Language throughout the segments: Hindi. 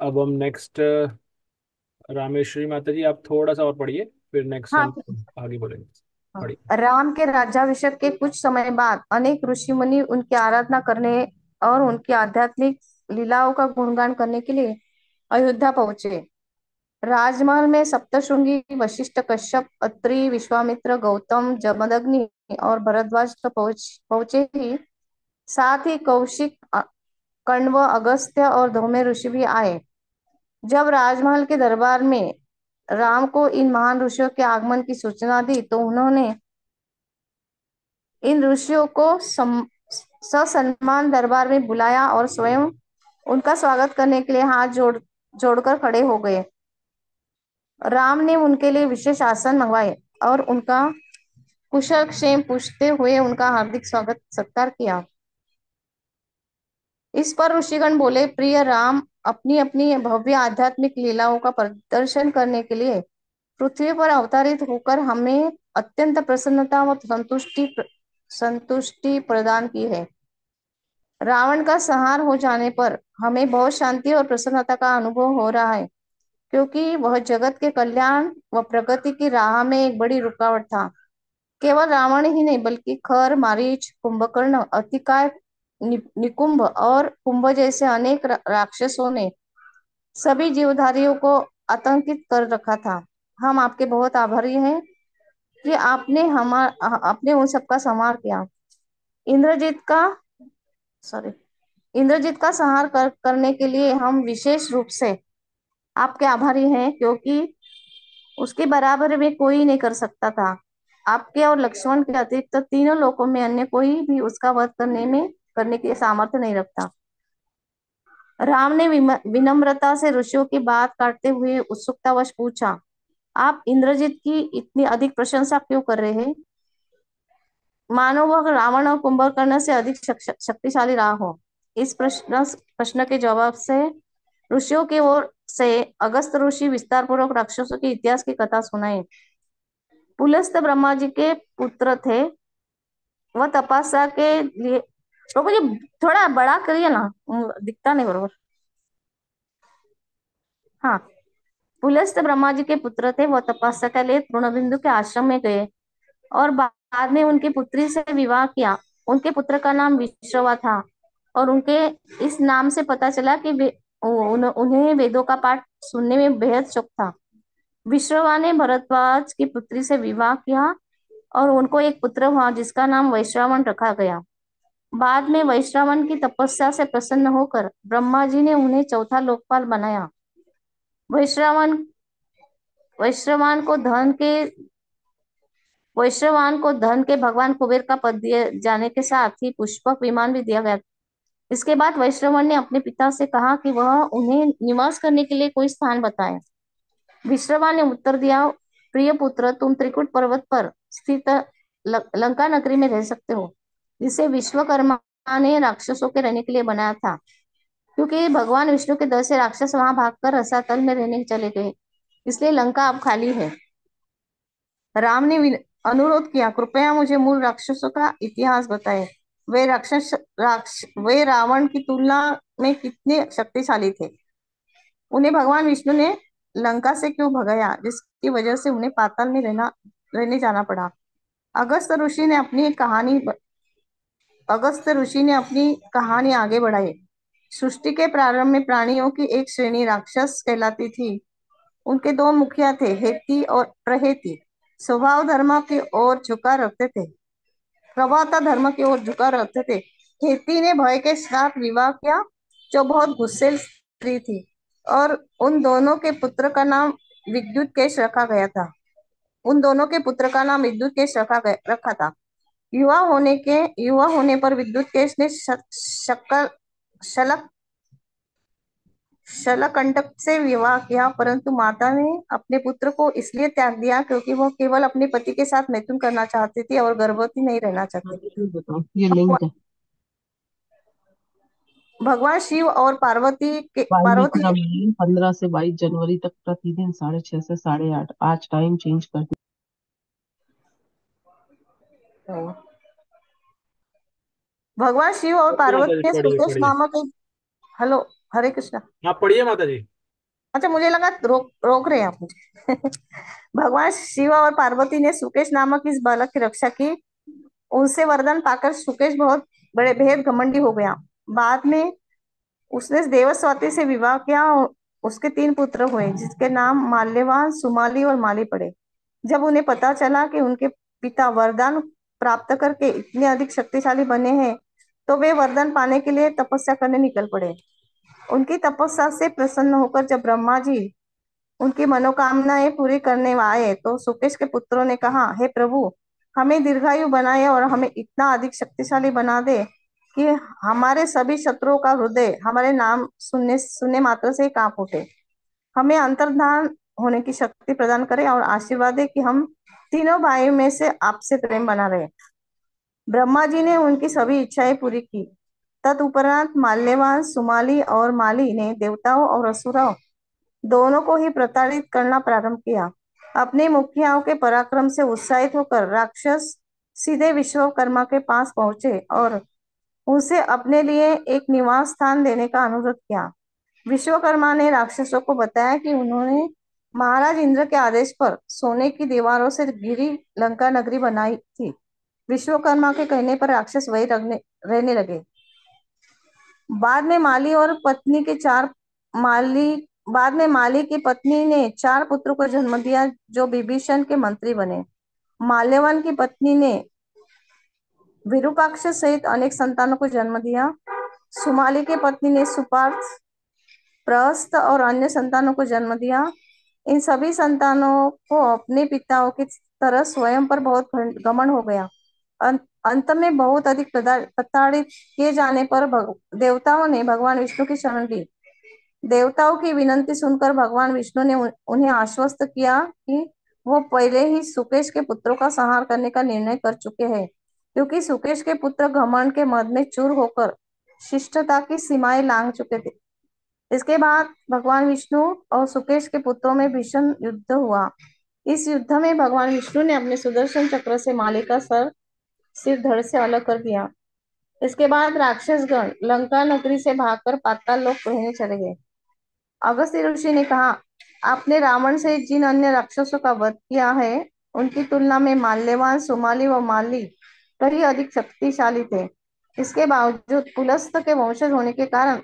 अब हम नेक्स्ट, रामेश्वरी माता जी आप थोड़ा सा और पढ़िए, फिर नेक्स्ट हाँ हम ठीक है। आगे बोलेंगे। पढ़िए। हाँ। राम के राज्याभिषेक के कुछ समय बाद अनेक ऋषि मुनि उनकी आराधना करने और उनकी आध्यात्मिक लीलाओं का गुणगान करने के लिए अयोध्या पहुंचे। राजमहल में सप्तशृंगी वशिष्ठ कश्यप अत्रि विश्वामित्र गौतम जमदग्नि और भरद्वाज तो पहुंचे ही, साथ ही कौशिक कण्व अगस्त्य और धौम्य ऋषि भी आए। जब राजमहल के दरबार में राम को इन महान ऋषियों के आगमन की सूचना दी तो उन्होंने इन ऋषियों को ससम्मान दरबार में बुलाया और स्वयं उनका स्वागत करने के लिए हाथ जोड़कर खड़े हो गए। राम ने उनके लिए विशेष आसन मंगवाए और उनका कुशल क्षेम पूछते हुए उनका हार्दिक स्वागत सत्कार किया। इस पर ऋषिगण बोले, प्रिय राम, अपनी अपनी भव्य आध्यात्मिक लीलाओं का प्रदर्शन करने के लिए पृथ्वी पर अवतरित होकर हमें अत्यंत प्रसन्नता व संतुष्टि प्रदान की है। रावण का संहार हो जाने पर हमें बहुत शांति और प्रसन्नता का अनुभव हो रहा है, क्योंकि वह जगत के कल्याण व प्रगति की राह में एक बड़ी रुकावट था। केवल रावण ही नहीं बल्कि खर, मारीच, कुंभकर्ण, अतिकाय, निकुंभ और कुंभ जैसे अनेक राक्षसों ने सभी जीवधारियों को आतंकित कर रखा था। हम आपके बहुत आभारी हैं कि आपने उन सबका संहार किया। इंद्रजीत का सॉरी इंद्रजीत का संहार करने के लिए हम विशेष रूप से आपके आभारी हैं, क्योंकि उसके बराबर में कोई नहीं कर सकता था। आपके और लक्ष्मण के अतिरिक्त तीनों लोकों में अन्य कोई भी उसका वध करने के सामर्थ्य नहीं रखता। राम ने विनम्रता से ऋषियों की बात काटते हुए उत्सुकतावश पूछा, आप इंद्रजीत की इतनी अधिक प्रशंसा क्यों कर रहे हैं? मानो वह रावण और कुंभकर्ण से अधिक शक्तिशाली रहा हो। इस प्रश्न के जवाब से ऋषियों की ओर से अगस्त ऋषि विस्तार पूर्वक राक्षसों के इतिहास की कथा सुनाई। पुलस्त ब्रह्मा जी के पुत्र थे। वह तपस्या के लिए, प्रभु जी थोड़ा बड़ा करिए ना, दिखता नहीं बरोबर। हाँ। पुलस्त ब्रह्मा जी के पुत्र थे। वह तपस्या के लिए तृणबिंदु के आश्रम में गए और बाद में उनकी पुत्री से विवाह किया। उनके पुत्र का नाम विश्रवा था और उनके इस नाम से पता चला कि उन्हें वेदों का पाठ सुनने में बेहद शौक था। विश्रवा ने भरद्वाज की पुत्री से विवाह किया और उनको एक पुत्र हुआ जिसका नाम वैश्रवण रखा गया। बाद में वैश्रवण की तपस्या से प्रसन्न होकर ब्रह्मा जी ने उन्हें चौथा लोकपाल बनाया। वैश्रवण वैश्रवान को धन के वैश्रवान को धन के भगवान कुबेर का पद दिए जाने के साथ ही पुष्पक विमान भी दिया गया। इसके बाद वैश्रवण ने अपने पिता से कहा कि वह उन्हें निवास करने के लिए कोई स्थान बताए। विश्रवा ने उत्तर दिया, प्रिय पुत्र, तुम त्रिकुट पर्वत पर स्थित लंका नगरी में रह सकते हो, जिसे विश्वकर्मा ने राक्षसों के रहने के लिए बनाया था, क्योंकि भगवान विष्णु के डर से राक्षस वहां भागकर रसातल में रहने चले गए, इसलिए लंका अब खाली है। राम ने अनुरोध किया, कृपया मुझे मूल राक्षसों का इतिहास बताएं। वे रावण की तुलना में कितने शक्तिशाली थे? उन्हें भगवान विष्णु ने लंका से क्यों भगाया, जिसकी वजह से उन्हें पाताल में रहने जाना पड़ा? अगस्त ऋषि ने अपनी कहानी अगस्त ऋषि ने अपनी कहानी आगे बढ़ाई। सृष्टि के प्रारंभ में प्राणियों की एक श्रेणी राक्षस कहलाती थी। उनके दो मुखिया थे, हेती और प्रहेती। स्वभाव धर्म की ओर झुका रखते थे, प्रभावता धर्म की ओर झुका रखते थे। हेती ने भय के साथ विवाह किया, जो बहुत गुस्सैल स्त्री थी, और उन दोनों के पुत्र का नाम विद्युत केश रखा था। युवा होने पर विद्युत केश ने शक्कर शलक शलकंटक से विवाह किया, परंतु माता ने अपने पुत्र को इसलिए त्याग दिया क्योंकि वह केवल अपने पति के साथ मैथुन करना चाहती थी और गर्भवती नहीं रहना हाँ, चाहती थी। ये बताओ, ये लिंक है। भगवान शिव और वाल्मीकि पार्वती रामायण 15 से 22 जनवरी तक प्रतिदिन 6:30 से 8:30। आज टाइम चेंज कर दिया। भगवान शिव और पढ़िए माता पार्वती जी, ने पढ़िए सुकेश पढ़िए। नामक एक हेलो, हरे कृष्णा। आप पढ़िए माता जी। अच्छा, मुझे लगा रोक रोक रहे हैं आप मुझे। भगवान शिव और पार्वती ने सुकेश नामक इस बालक की रक्षा की। उनसे वरदान पाकर सुकेश बहुत बड़े बेहद घमंडी हो गया। बाद में उसने देवस्वाति से विवाह किया और उसके 3 पुत्र हुए, जिसके नाम माल्यवान, सुमाली और माली पड़े। जब उन्हें पता चला कि उनके पिता वरदान प्राप्त करके इतने अधिक शक्तिशाली बने हैं, तो वे वरदान पाने के लिए तपस्या करने निकल पड़े। उनकी तपस्या से प्रसन्न होकर जब ब्रह्मा जी उनकी मनोकामनाएं पूरी करने आए, तो सुकेश के पुत्रों ने कहा, हे प्रभु, हमें दीर्घायु बनाए और हमें इतना अधिक शक्तिशाली बना दे कि हमारे सभी शत्रुओं का हृदय हमारे नाम सुनने सुनने मात्र से ही कांप उठे। हमें अंतर्धान होने की शक्ति प्रदान करे और आशीर्वाद दे कि हम तीनों भाइयों में से आपसे प्रेम बना रहे। ब्रह्मा जी ने उनकी सभी इच्छाएं पूरी की। तदुपरांत माल्यवान, सुमाली और माली ने देवताओं और असुरों दोनों को ही प्रताड़ित करना प्रारंभ किया। अपने मुखियाओं के पराक्रम से उत्साहित होकर राक्षस सीधे विश्वकर्मा के पास पहुंचे और उनसे अपने लिए एक निवास स्थान देने का अनुरोध किया। विश्वकर्मा ने राक्षसों को बताया कि उन्होंने महाराज इंद्र के आदेश पर सोने की दीवारों से घिरी लंका नगरी बनाई थी। विश्वकर्मा के कहने पर राक्षस वही रहने लगे। बाद में माली और पत्नी के चार माली बाद में माली की पत्नी ने 4 पुत्रों को जन्म दिया, जो विभीषण के मंत्री बने। माल्यवान की पत्नी ने विरूपाक्ष सहित अनेक संतानों को जन्म दिया। सुमाली की पत्नी ने सुपार्थ, प्रहस्त और अन्य संतानों को जन्म दिया। इन सभी संतानों को अपने पिताओं की तरह स्वयं पर बहुत घमंड हो गया। अंत में बहुत अधिक प्रताड़ित किए जाने पर देवताओं ने भगवान विष्णु की शरण ली। देवताओं की विनती सुनकर भगवान विष्णु ने उन्हें आश्वस्त किया कि वो पहले ही सुकेश के पुत्रों का संहार करने का निर्णय कर चुके हैं, क्योंकि सुकेश के पुत्र घमंड के मद में चूर होकर शिष्टता की सीमाएं लांघ चुके थे। इसके बाद भगवान विष्णु और सुकेश के पुत्रों में भीषण युद्ध हुआ। इस युद्ध में भगवान विष्णु ने अपने सुदर्शन चक्र से माली का सिर धड़ से अलग कर दिया। इसके बाद राक्षसगण लंका नगरी से भागकर पाताल लोक रहने चले गए। अगस्त्य ऋषि ने कहा, आपने रावण से जिन अन्य राक्षसों का वध किया है, उनकी तुलना में माल्यवान, सुमाली व माली कहीं अधिक शक्तिशाली थे। इसके बावजूद पुलस्त के वंशज होने के कारण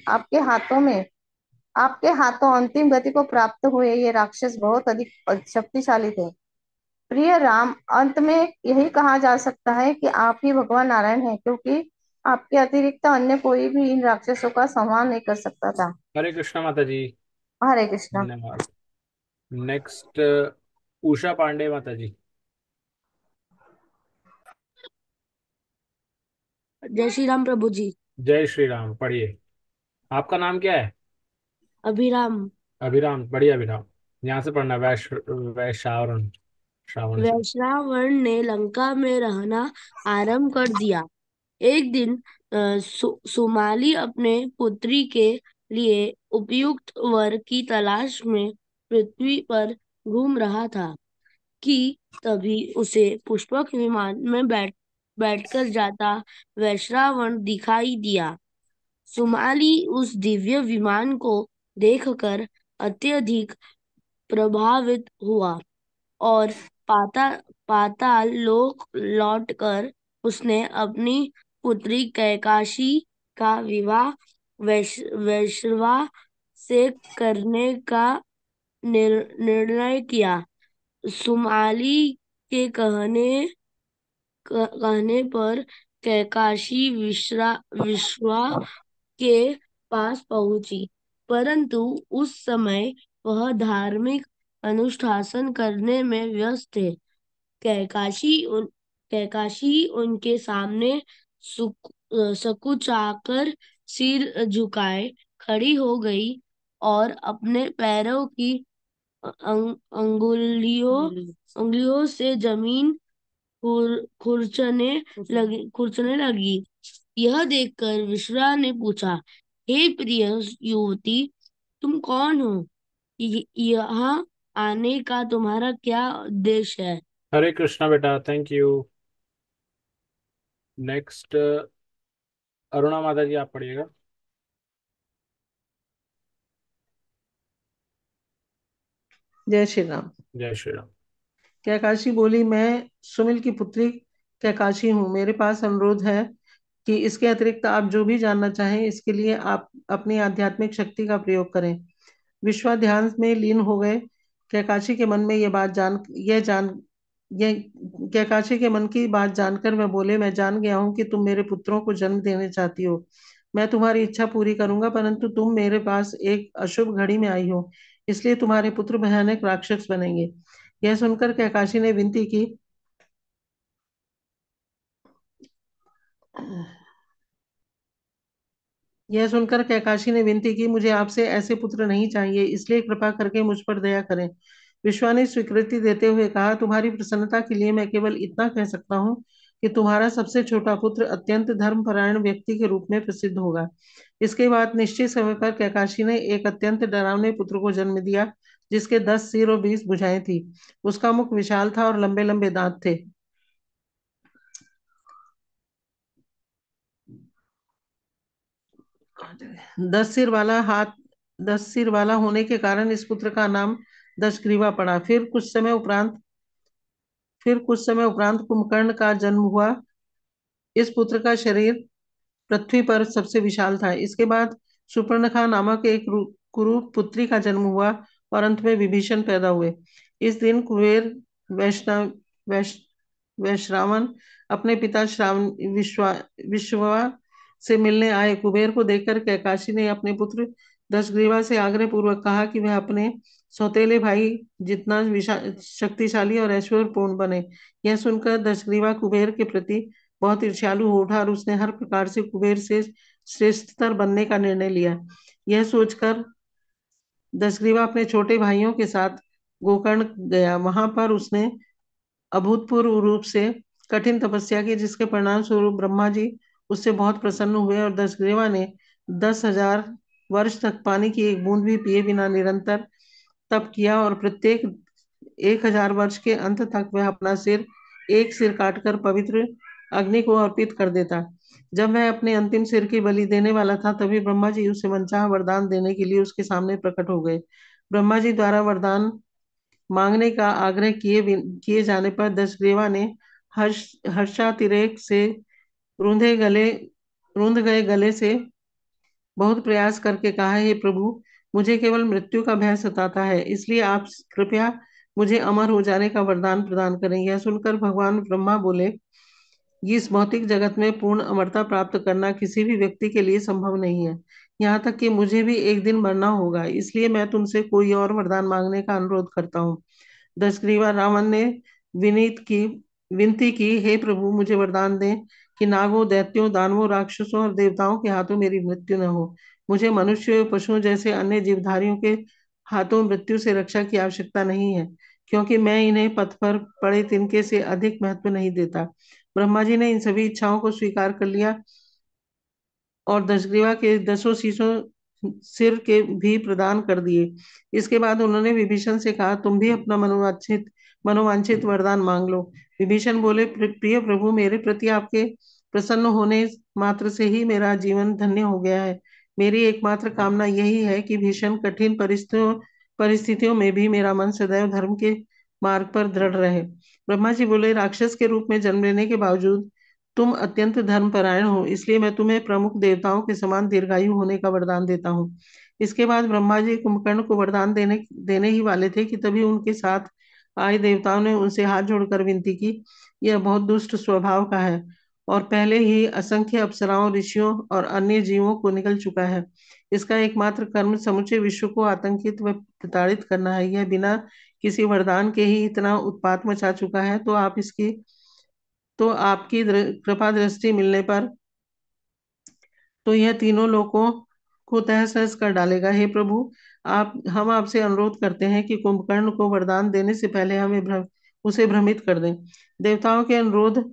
आपके हाथों अंतिम गति को प्राप्त हुए ये राक्षस बहुत अधिक शक्तिशाली थे। प्रिय राम, अंत में यही कहा जा सकता है कि आप ही भगवान नारायण हैं, क्योंकि आपके अतिरिक्त अन्य कोई भी इन राक्षसों का संहार नहीं कर सकता था। हरे कृष्णा माता जी। हरे कृष्णा। धन्यवाद। नेक्स्ट उषा पांडे माता जी। जय श्री राम प्रभु जी। जय श्री राम, पढ़िए। आपका नाम क्या है? अभिराम। अभिराम, बढ़िया अभिराम। यहाँ से पढ़ना, वैश्रावण, श्रावण से। वैश्रावण ने लंका में रहना आरंभ कर दिया। एक दिन सुमाली अपने पुत्री के लिए उपयुक्त वर की तलाश में पृथ्वी पर घूम रहा था कि तभी उसे पुष्पक विमान में बैठकर जाता वैश्रावण दिखाई दिया। सुमाली उस दिव्य विमान को देखकर अत्यधिक प्रभावित हुआ और पाताल लोक लौटकर उसने अपनी पुत्री कैकाशी का विवाह वैश्रवा से करने का निर्णय किया। सुमाली के कहने पर कैकाशी विश्वा के पास पहुंची, परंतु उस समय वह धार्मिक अनुष्ठान करने में व्यस्त थे। कैकाशी उनके सामने सकुचाकर सिर झुकाए खड़ी हो गई और अपने पैरों की अंगुलियों से जमीन खुरचने लगी। यह देखकर विश्वा ने पूछा, हे प्रिय युवती, तुम कौन हो? यहाँ आने का तुम्हारा क्या उद्देश्य है? हरे कृष्णा बेटा, थैंक यू। नेक्स्ट अरुणा माता जी, आप पढ़िएगा। जय श्री राम। जय श्री राम। कैकाशी बोली, मैं सुमिल की पुत्री कैकाशी हूँ। मेरे पास अनुरोध है कि इसके अतिरिक्त आप जो भी जानना चाहें, इसके लिए आप अपनी आध्यात्मिक शक्ति का प्रयोग करें। विश्वा ध्यान में लीन हो गए। कैकाशी के मन में यह कैकाशी के मन की बात जानकर वह बोले, मैं जान गया हूँ कि तुम मेरे पुत्रों को जन्म देने चाहती हो। मैं तुम्हारी इच्छा पूरी करूंगा, परंतु तुम मेरे पास एक अशुभ घड़ी में आई हो, इसलिए तुम्हारे पुत्र भयानक राक्षस बनेंगे। यह सुनकर कैकाशी ने विनती की, मुझे आपसे ऐसे पुत्र नहीं चाहिए, इसलिए कृपा करके मुझ पर दया करें। विश्वा ने स्वीकृति देते हुए कहा, तुम्हारी प्रसन्नता के लिए मैं केवल इतना कह सकता हूँ कि तुम्हारा सबसे छोटा पुत्र अत्यंत धर्मपरायण व्यक्ति के रूप में प्रसिद्ध होगा। इसके बाद निश्चित समय पर कैकाशी ने एक अत्यंत डरावने पुत्र को जन्म दिया, जिसके 10 सिर और 20 भुजाएं थी। उसका मुख विशाल था और लंबे लंबे दांत थे। 10 सिर वाला होने के कारण इस पुत्र का नाम दशग्रीवा पड़ा। फिर कुछ समय उपरांत कुंभकर्ण का जन्म हुआ। इस पुत्र का शरीर पृथ्वी पर सबसे विशाल था। इसके बाद सुपर्णखा नामक एक कुरूप पुत्री का जन्म हुआ और अंत में विभीषण पैदा हुए। इस दिन कुबेर वैष्णव वैश वैश्रावन अपने पिता विश्वा से मिलने आए। कुबेर को देखकर कैकाशी ने अपने पुत्र दशग्रीवा से आग्रह पूर्वक कहा कि वह अपने सौतेले भाई जितना शक्तिशाली और ऐश्वर्यपूर्ण बने। यह सुनकर दशग्रीवा कुबेर के प्रति बहुत ईर्ष्यालु हो उठा और उसने हर प्रकार से कुबेर से श्रेष्ठतर बनने का निर्णय लिया। यह सोचकर दशग्रीवा अपने छोटे भाइयों के साथ गोकर्ण गया। वहां पर उसने अभूतपूर्व रूप से कठिन तपस्या की, जिसके परिणाम स्वरूप ब्रह्मा जी उससे बहुत प्रसन्न हुए और दशग्रीवा ने 10,000 वर्ष तक पानी की एक बूंद भी पिए बिना निरंतर तप किया और प्रत्येक 1,000 वर्ष के अंत तक वह अपना एक सिर काटकर पवित्र अग्नि को अर्पित कर देता। जब वह अपने अंतिम सिर की बलि देने वाला था, तभी ब्रह्मा जी उसे मनचाहा वरदान देने के लिए उसके सामने प्रकट हो गए। ब्रह्मा जी द्वारा वरदान मांगने का आग्रह किए जाने पर दशग्रीवा ने हर्षातिरेक से रूंधे गले रूंध गए गले से बहुत प्रयास करके कहा, हे प्रभु, मुझे केवल मृत्यु का भय सताता है, इसलिए आप कृपया मुझे अमर हो जाने का वरदान प्रदान करें। यह सुनकर भगवान ब्रह्मा बोले, इस भौतिक जगत में पूर्ण अमरता प्राप्त करना किसी भी व्यक्ति के लिए संभव नहीं है, यहाँ तक कि मुझे भी एक दिन मरना होगा, इसलिए मैं तुमसे कोई और वरदान मांगने का अनुरोध करता हूँ। दशग्रीवा रावण ने विनीत की विनती की, हे प्रभु, मुझे वरदान दें कि नागों, दैत्यों, दानवों, राक्षसों और देवताओं के हाथों मेरी मृत्यु न हो। मुझे मनुष्य, पशुओं जैसे अन्य जीवधारियों के हाथों मृत्यु से रक्षा की आवश्यकता नहीं है, क्योंकि मैं इन्हें पथ पर पड़े तिनके से अधिक महत्व नहीं देता। ब्रह्मा जी ने इन सभी इच्छाओं को स्वीकार कर लिया और दशग्रीवा के 10 सिर के भी प्रदान कर दिए। इसके बाद उन्होंने विभीषण से कहा, तुम भी अपना मनोवांछित वरदान मांग लो। विभीषण बोले, प्रिय प्रभु, मेरे प्रति आपके प्रसन्न होने मात्र से ही मेरा जीवन धन्य हो गया है। मेरी एकमात्र कामना यही है कि भीषण कठिन परिस्थितियों में भी मेरा मन सदैव धर्म के मार्ग पर दृढ़ रहे। ब्रह्मा जी बोले, राक्षस के रूप में जन्म लेने के बावजूद तुम अत्यंत धर्मपरायण हो, इसलिए मैं तुम्हें प्रमुख देवताओं के समान दीर्घायु होने का वरदान देता हूँ। इसके बाद ब्रह्मा जी कुंभकर्ण को वरदान देने ही वाले थे कि तभी उनके साथ आए देवताओं ने उनसे हाथ जोड़कर विनती की, यह बहुत दुष्ट स्वभाव का है और पहले ही असंख्य अप्सराओं, ऋषियों और अन्य जीवों को निकल चुका है। इसका एकमात्र कर्म समूचे विश्व को आतंकित व प्रताड़ित करना है। यह बिना किसी वरदान के ही इतना उत्पात मचा चुका है, तो आपकी कृपा दृष्टि मिलने पर तो यह तीनों लोकों को तहस नहस कर डालेगा। हे प्रभु, हम आपसे अनुरोध करते हैं कि कुंभकर्ण को वरदान देने से पहले उसे भ्रमित कर दें। देवताओं के अनुरोध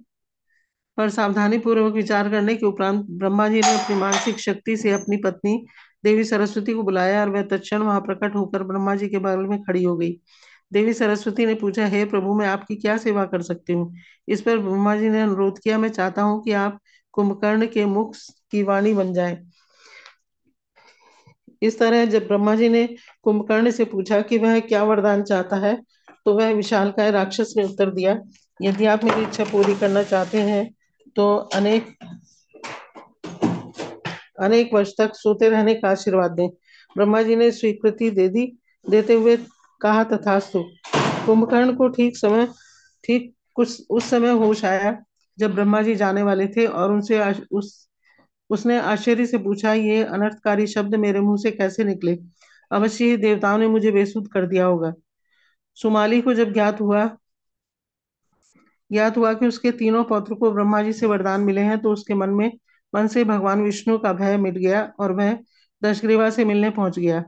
पर सावधानी पूर्वक विचार करने के उपरांत ब्रह्मा जी ने अपनी मानसिक शक्ति से अपनी पत्नी देवी सरस्वती को बुलाया और वह तत्क्षण वहां प्रकट होकर ब्रह्मा जी के बगल में खड़ी हो गई। देवी सरस्वती ने पूछा, हे प्रभु, मैं आपकी क्या सेवा कर सकती हूँ? इस पर ब्रह्मा जी ने अनुरोध किया, मैं चाहता हूँ कि आप कुंभकर्ण के मुख की वाणी बन जाए। इस तरह जब ब्रह्मा जी ने कुंभकर्ण से पूछा कि वह क्या वरदान चाहता है, तो वह विशालकाय राक्षस ने उत्तर दिया, यदि आप मेरी इच्छा पूरी करना चाहते हैं तो अनेक अनेक वर्ष तक सोते रहने का आशीर्वाद दें। ब्रह्मा जी ने स्वीकृति दे दी। देते हुए कहा, तथास्तु। कुंभकर्ण को ठीक कुछ उस समय होश आया जब ब्रह्मा जी जाने वाले थे, और उसने आश्चर्य से पूछा, ये अनर्थकारी शब्द मेरे मुंह से कैसे निकले? अवश्य ही देवताओं ने मुझे बेसुध कर दिया होगा। सुमाली को जब ज्ञात हुआ कि उसके तीनों पौत्र को ब्रह्मा जी से वरदान मिले हैं, तो उसके मन से भगवान विष्णु का भय मिट गया और वह दशग्रीवा से मिलने पहुंच गया।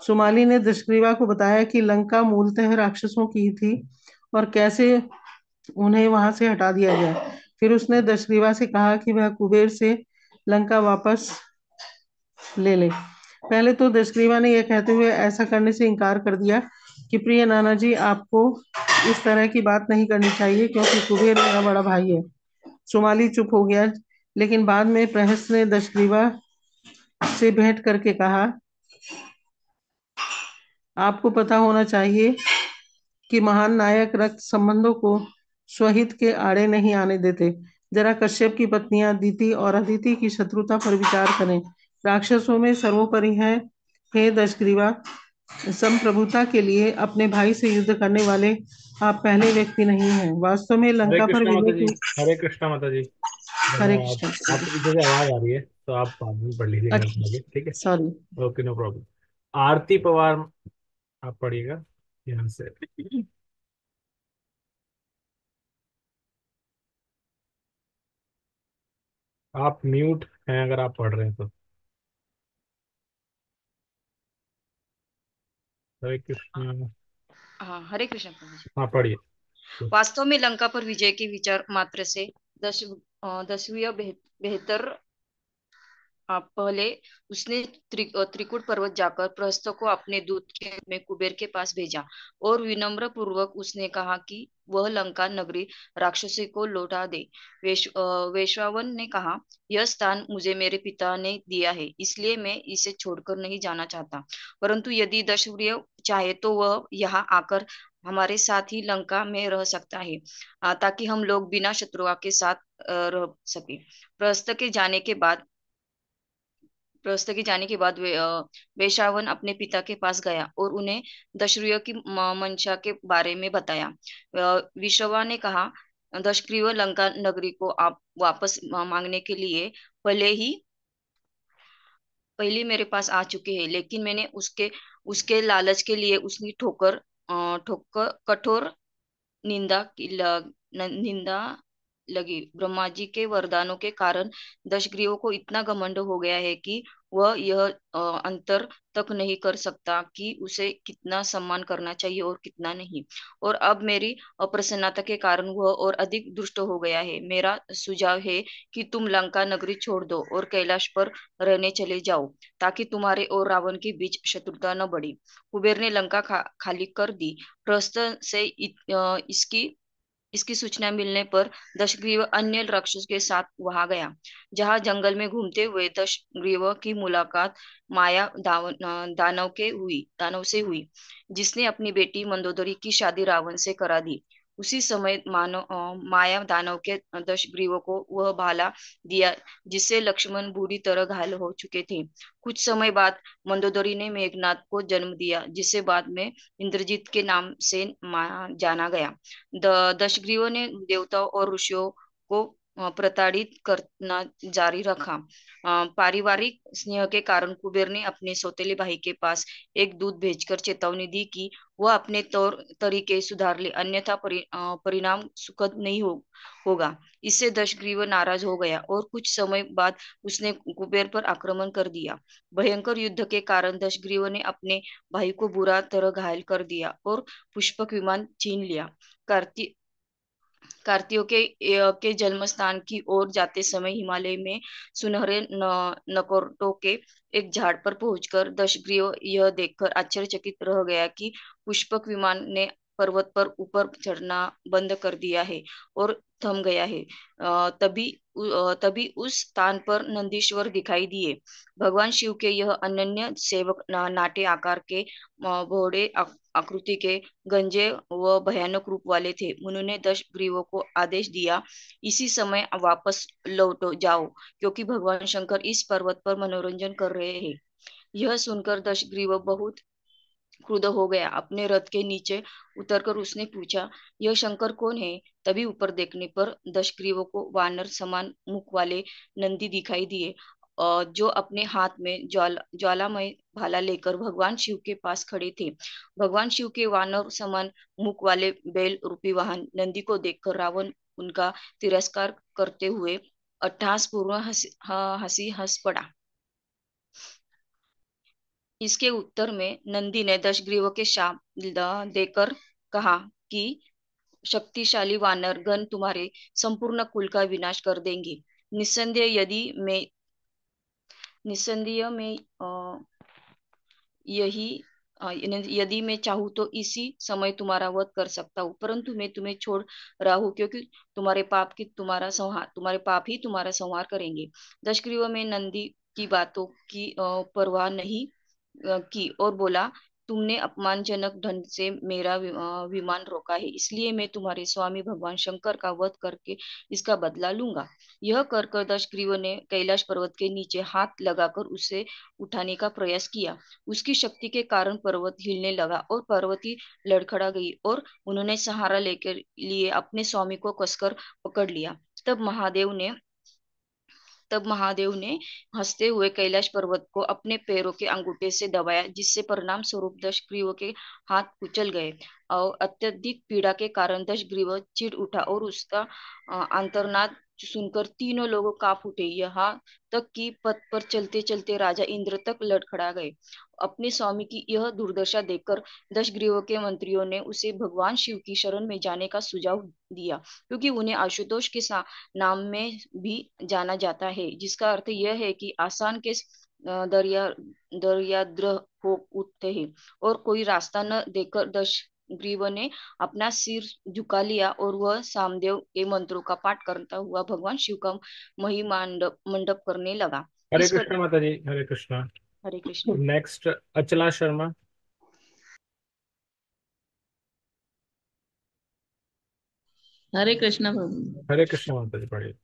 सुमाली ने दशग्रीवा को बताया कि लंका मूलतः राक्षसों की थी और कैसे उन्हें वहां से हटा दिया जाए। फिर उसने दशग्रीवा से कहा कि वह कुबेर से लंका वापस ले ले। पहले तो दशग्रीवा ने यह कहते हुए ऐसा करने से इनकार कर दिया कि प्रिय नाना जी, आपको इस तरह की बात नहीं करनी चाहिए, क्योंकि कुबेर मेरा बड़ा भाई है। सुमाली चुप हो गया, लेकिन बाद में प्रहस्त ने दशग्रीवा से भेंट करके कहा, आपको पता होना चाहिए कि महान नायक रक्त संबंधों को स्वहित के आड़े नहीं आने देते। जरा कश्यप की पत्नियां दिति और अदिति की शत्रुता पर विचार करें। राक्षसों में सर्वोपरि है, हे दशग्रीवा, संप्रभुता के लिए अपने भाई से युद्ध करने वाले आप पहले व्यक्ति नहीं हैं। वास्तव में हरे लंका पर कृष्णा विजय माता जी। की। हरे कृष्णा माता जी। हरे धन्यवाद। कृष्ण। आपके पीछे से आवाज आ रही है, तो आप बाद में पढ़ लीजिएगा आगे, अच्छा, ठीक है? Sorry. Okay, no problem. Aarti Pawar, आप पढ़िएगा यहाँ से। आप म्यूट हैं अगर आप पढ़ रहे हैं तो। हरे कृष्णा। हाँ, हरे कृष्ण प्रभु जी। हाँ, पढ़िए। वास्तव में लंका पर विजय के विचार मात्र से दसवीं बेहतर पहले उसने त्रिकूट पर्वत जाकर प्रहस्त को अपने दूत के रूप में कुबेर के पास भेजा और विनम्र पूर्वक उसने कहा कि वह लंका नगरी राक्षसी को लौटा दे। वैश्वावन ने कहा, यह स्थान मुझे मेरे पिता ने दिया है, इसलिए मैं इसे छोड़कर नहीं जाना चाहता, परंतु यदि दशवीर्य चाहे तो वह यहाँ आकर हमारे साथ ही लंका में रह सकता है, ताकि हम लोग बिना शत्रुआ के साथ रह सके। प्रस्थ के जाने के बाद वैश्वावन अपने पिता के पास गया और उन्हें दशग्रीव की मंशा के बारे में बताया। विश्वा ने कहा, दशग्रीव लंका नगरी को आप वापस मांगने के लिए पहले मेरे पास आ चुके हैं, लेकिन मैंने उसके लालच के लिए उसकी कठोर निंदा लगी। ब्रह्मा जी के वरदानों के कारण दशग्रीव को इतना घमंड हो गया है कि वह यह अंतर तक नहीं कर सकता कि उसे कितना सम्मान करना चाहिए और कितना नहीं। और अब मेरी अप्रसन्नता के कारण वह और अधिक दुष्ट हो गया है। मेरा सुझाव है कि तुम लंका नगरी छोड़ दो और कैलाश पर रहने चले जाओ, ताकि तुम्हारे और रावण के बीच शत्रुता न बढ़े। कुबेर ने लंका खाली कर दी। प्रस्थ से इसकी सूचना मिलने पर दशग्रीव अन्य राक्षस के साथ वहां गया। जहां जंगल में घूमते हुए दशग्रीव की मुलाकात दानव से हुई, जिसने अपनी बेटी मंदोदरी की शादी रावण से करा दी। उसी समय माया दानव के दशग्रीव को वह भाला दिया जिससे लक्ष्मण बुरी तरह घायल हो चुके थे। कुछ समय बाद मंदोदरी ने मेघनाद को जन्म दिया, जिसे बाद में इंद्रजीत के नाम से जाना गया। दशग्रीव ने देवताओं और ऋषियों को प्रताड़ित करना जारी रखा। पारिवारिक स्नेह के कारण कुबेर ने अपने सौतेले भाई के पास एक दूत भेजकर चेतावनी दी कि वह अपने तौर तरीके सुधार ले, अन्यथा परिणाम सुखद नहीं होगा। इससे दशग्रीव नाराज हो गया और कुछ समय बाद उसने कुबेर पर आक्रमण कर दिया। भयंकर युद्ध के कारण दशग्रीव ने अपने भाई को बुरा तरह घायल कर दिया और पुष्पक विमान छीन लिया। कार्तियों के जन्म स्थान की ओर जाते समय हिमालय में सुनहरे नकोरटों के एक झाड़ पर पहुंचकर दशग्रीव यह देखकर आश्चर्यचकित रह गया कि पुष्पक विमान ने पर्वत पर ऊपर चढ़ना बंद कर दिया है और थम गया है। तभी उस स्थान पर नंदीश्वर दिखाई दिए। भगवान शिव के यह अनन्य सेवक नाटे आकार के, बौड़े आकृति के, गंजे व भयानक रूप वाले थे। उन्होंने 10 ग्रीवों को आदेश दिया, इसी समय वापस लौटो जाओ, क्योंकि भगवान शंकर इस पर्वत पर मनोरंजन कर रहे हैं। यह सुनकर 10 ग्रीव बहुत क्रुद्ध हो गया। अपने रथ के नीचे उतरकर उसने पूछा, यह शंकर कौन है? तभी ऊपर देखने पर 10 ग्रीवों को वानर समान मुख वाले नंदी दिखाई दिए, जो अपने हाथ में ज्वालामय भाला लेकर भगवान शिव के पास खड़े थे। भगवान शिव के वानर समान मुख वाले बैल रूपी वाहन नंदी को देखकर रावण उनका तिरस्कार करते हुए अट्टहासपूर्ण हंसी हंस पड़ा। इसके उत्तर में नंदी ने 10 ग्रीवों के शाप देकर कहा कि शक्तिशाली वानर गण तुम्हारे संपूर्ण कुल का विनाश कर देंगे। निस्संदेह में यदि मैं चाहूँ तो इसी समय तुम्हारा वध कर सकता हूँ, परंतु मैं तुम्हें छोड़ रहा हूँ, क्योंकि तुम्हारे पाप ही तुम्हारा संहार करेंगे। 10 ग्रीवों में नंदी की बातों की परवाह नहीं की और बोला, तुमने अपमानजनक ढंग से मेरा विमान रोका है, इसलिए मैं तुम्हारे स्वामी भगवान शंकर का वध करके इसका बदला लूंगा। यह कर 10 ग्रीवों ने कैलाश पर्वत के नीचे हाथ लगाकर उसे उठाने का प्रयास किया। उसकी शक्ति के कारण पर्वत हिलने लगा और पर्वती लड़खड़ा गई और उन्होंने सहारा लेकर लिए अपने स्वामी को कसकर पकड़ लिया। तब महादेव ने हंसते हुए कैलाश पर्वत को अपने पैरों के अंगूठे से दबाया, जिससे परिणाम स्वरूप 10 ग्रीवों के हाथ कुचल गए और अत्यधिक पीड़ा के कारण 10 ग्रीव चिढ़ उठा और उसका आंतरनाद सुनकर तीनों लोग कांप उठे। यहाँ तक कि पथ पर चलते चलते राजा इंद्र तक लड़खड़ा गए। अपने स्वामी की यह दुर्दशा देखकर 10 ग्रीवों के मंत्रियों ने उसे भगवान शिव की शरण में जाने का सुझाव दिया, क्योंकि उन्हें आशुतोष के नाम में भी जाना जाता है, जिसका अर्थ यह है कि आसान के दरियाद्र हो उठते हैं। और कोई रास्ता न देखकर 10 ग्रीव ने अपना सिर झुका लिया और वह सामदेव के मंत्रों का पाठ करता हुआ भगवान शिव का मंडप करने लगा। हरे इस पर कृष्णा माता जी, हरे कृष्णा। हरे कृष्ण। नेक्स्ट अचला शर्मा। हरे कृष्णा प्रभु। हरे कृष्णा माता जी, पढ़िए।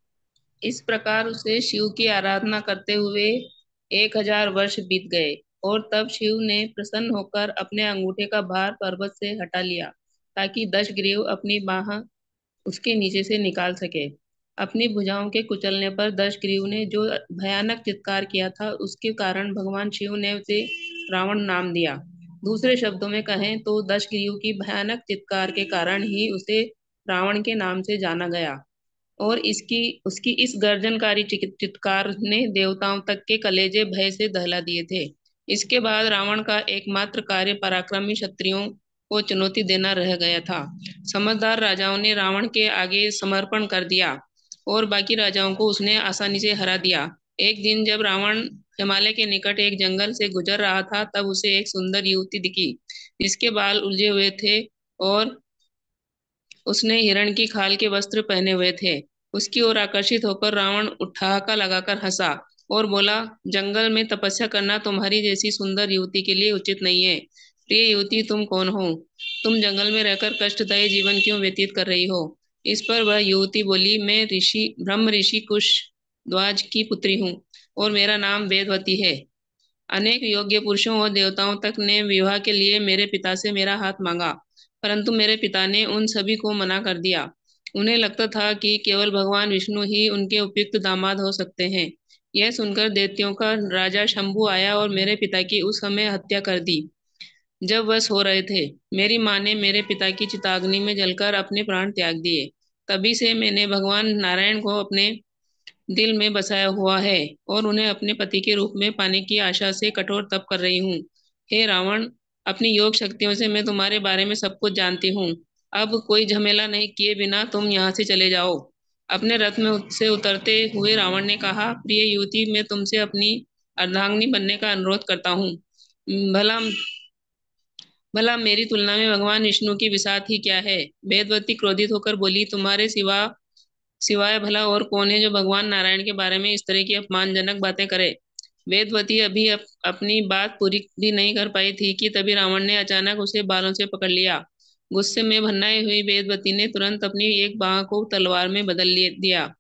इस प्रकार उसे शिव की आराधना करते हुए 1000 वर्ष बीत गए और तब शिव ने प्रसन्न होकर अपने अंगूठे का भार पर्वत से हटा लिया, ताकि 10 ग्रीव अपनी बाह उसके नीचे से निकाल सके। अपनी भुजाओं के कुचलने पर 10 ग्रीव ने जो भयानक चित्कार किया था, उसके कारण भगवान शिव ने उसे रावण नाम दिया। दूसरे शब्दों में कहें तो 10 ग्रीव की भयानक चित्कार के कारण ही उसे रावण के नाम से जाना गया और उसकी इस गर्जनकारी चित्कार ने देवताओं तक के कलेजे भय से दहला दिए थे। इसके बाद रावण का एकमात्र कार्य पराक्रमी क्षत्रियों को चुनौती देना रह गया था। समझदार राजाओं ने रावण के आगे समर्पण कर दिया और बाकी राजाओं को उसने आसानी से हरा दिया। एक दिन जब रावण हिमालय के निकट एक जंगल से गुजर रहा था, तब उसे एक सुंदर युवती दिखी, जिसके बाल उलझे हुए थे और उसने हिरण की खाल के वस्त्र पहने हुए थे। उसकी ओर आकर्षित होकर रावण ठहाका लगाकर हंसा और बोला, जंगल में तपस्या करना तुम्हारी जैसी सुंदर युवती के लिए उचित नहीं है। प्रिय युवती, तुम कौन हो? तुम जंगल में रहकर कष्टदायी जीवन क्यों व्यतीत कर रही हो? इस पर वह युवती बोली, मैं ब्रह्म ऋषि कुश ध्वज की पुत्री हूँ और मेरा नाम वेदवती है। अनेक योग्य पुरुषों और देवताओं तक ने विवाह के लिए मेरे पिता से मेरा हाथ मांगा, परंतु मेरे पिता ने उन सभी को मना कर दिया। उन्हें लगता था कि केवल भगवान विष्णु ही उनके उपयुक्त दामाद हो सकते हैं। यह सुनकर दैत्यों का राजा शंभु आया और मेरे पिता की उस समय हत्या कर दी, जब वह सो रहे थे। मेरी माँ ने मेरे पिता की चिताग्नि में जलकर अपने प्राण त्याग दिए। तभी से मैंने भगवान नारायण को अपने दिल में बसाया हुआ है और उन्हें अपने पति के रूप में पाने की आशा से कठोर तप कर रही हूँ। हे रावण, अपनी योग शक्तियों से मैं तुम्हारे बारे में सब कुछ जानती हूँ। अब कोई झमेला नहीं किए बिना तुम यहाँ से चले जाओ। अपने रथ में से उतरते हुए रावण ने कहा, प्रिय युवती, मैं तुमसे अपनी अर्धांगिनी बनने का अनुरोध करता हूँ। भला भला मेरी तुलना में भगवान विष्णु की बिसात ही क्या है? वेदवती क्रोधित होकर बोली, तुम्हारे सिवा सिवाय भला और कौन है जो भगवान नारायण के बारे में इस तरह की अपमानजनक बातें करे। वेदवती अभी अपनी बात पूरी भी नहीं कर पाई थी कि तभी रावण ने अचानक उसे बालों से पकड़ लिया। गुस्से में भन्नाई हुई वेदवती ने तुरंत अपनी एक बाह को तलवार में बदल दिया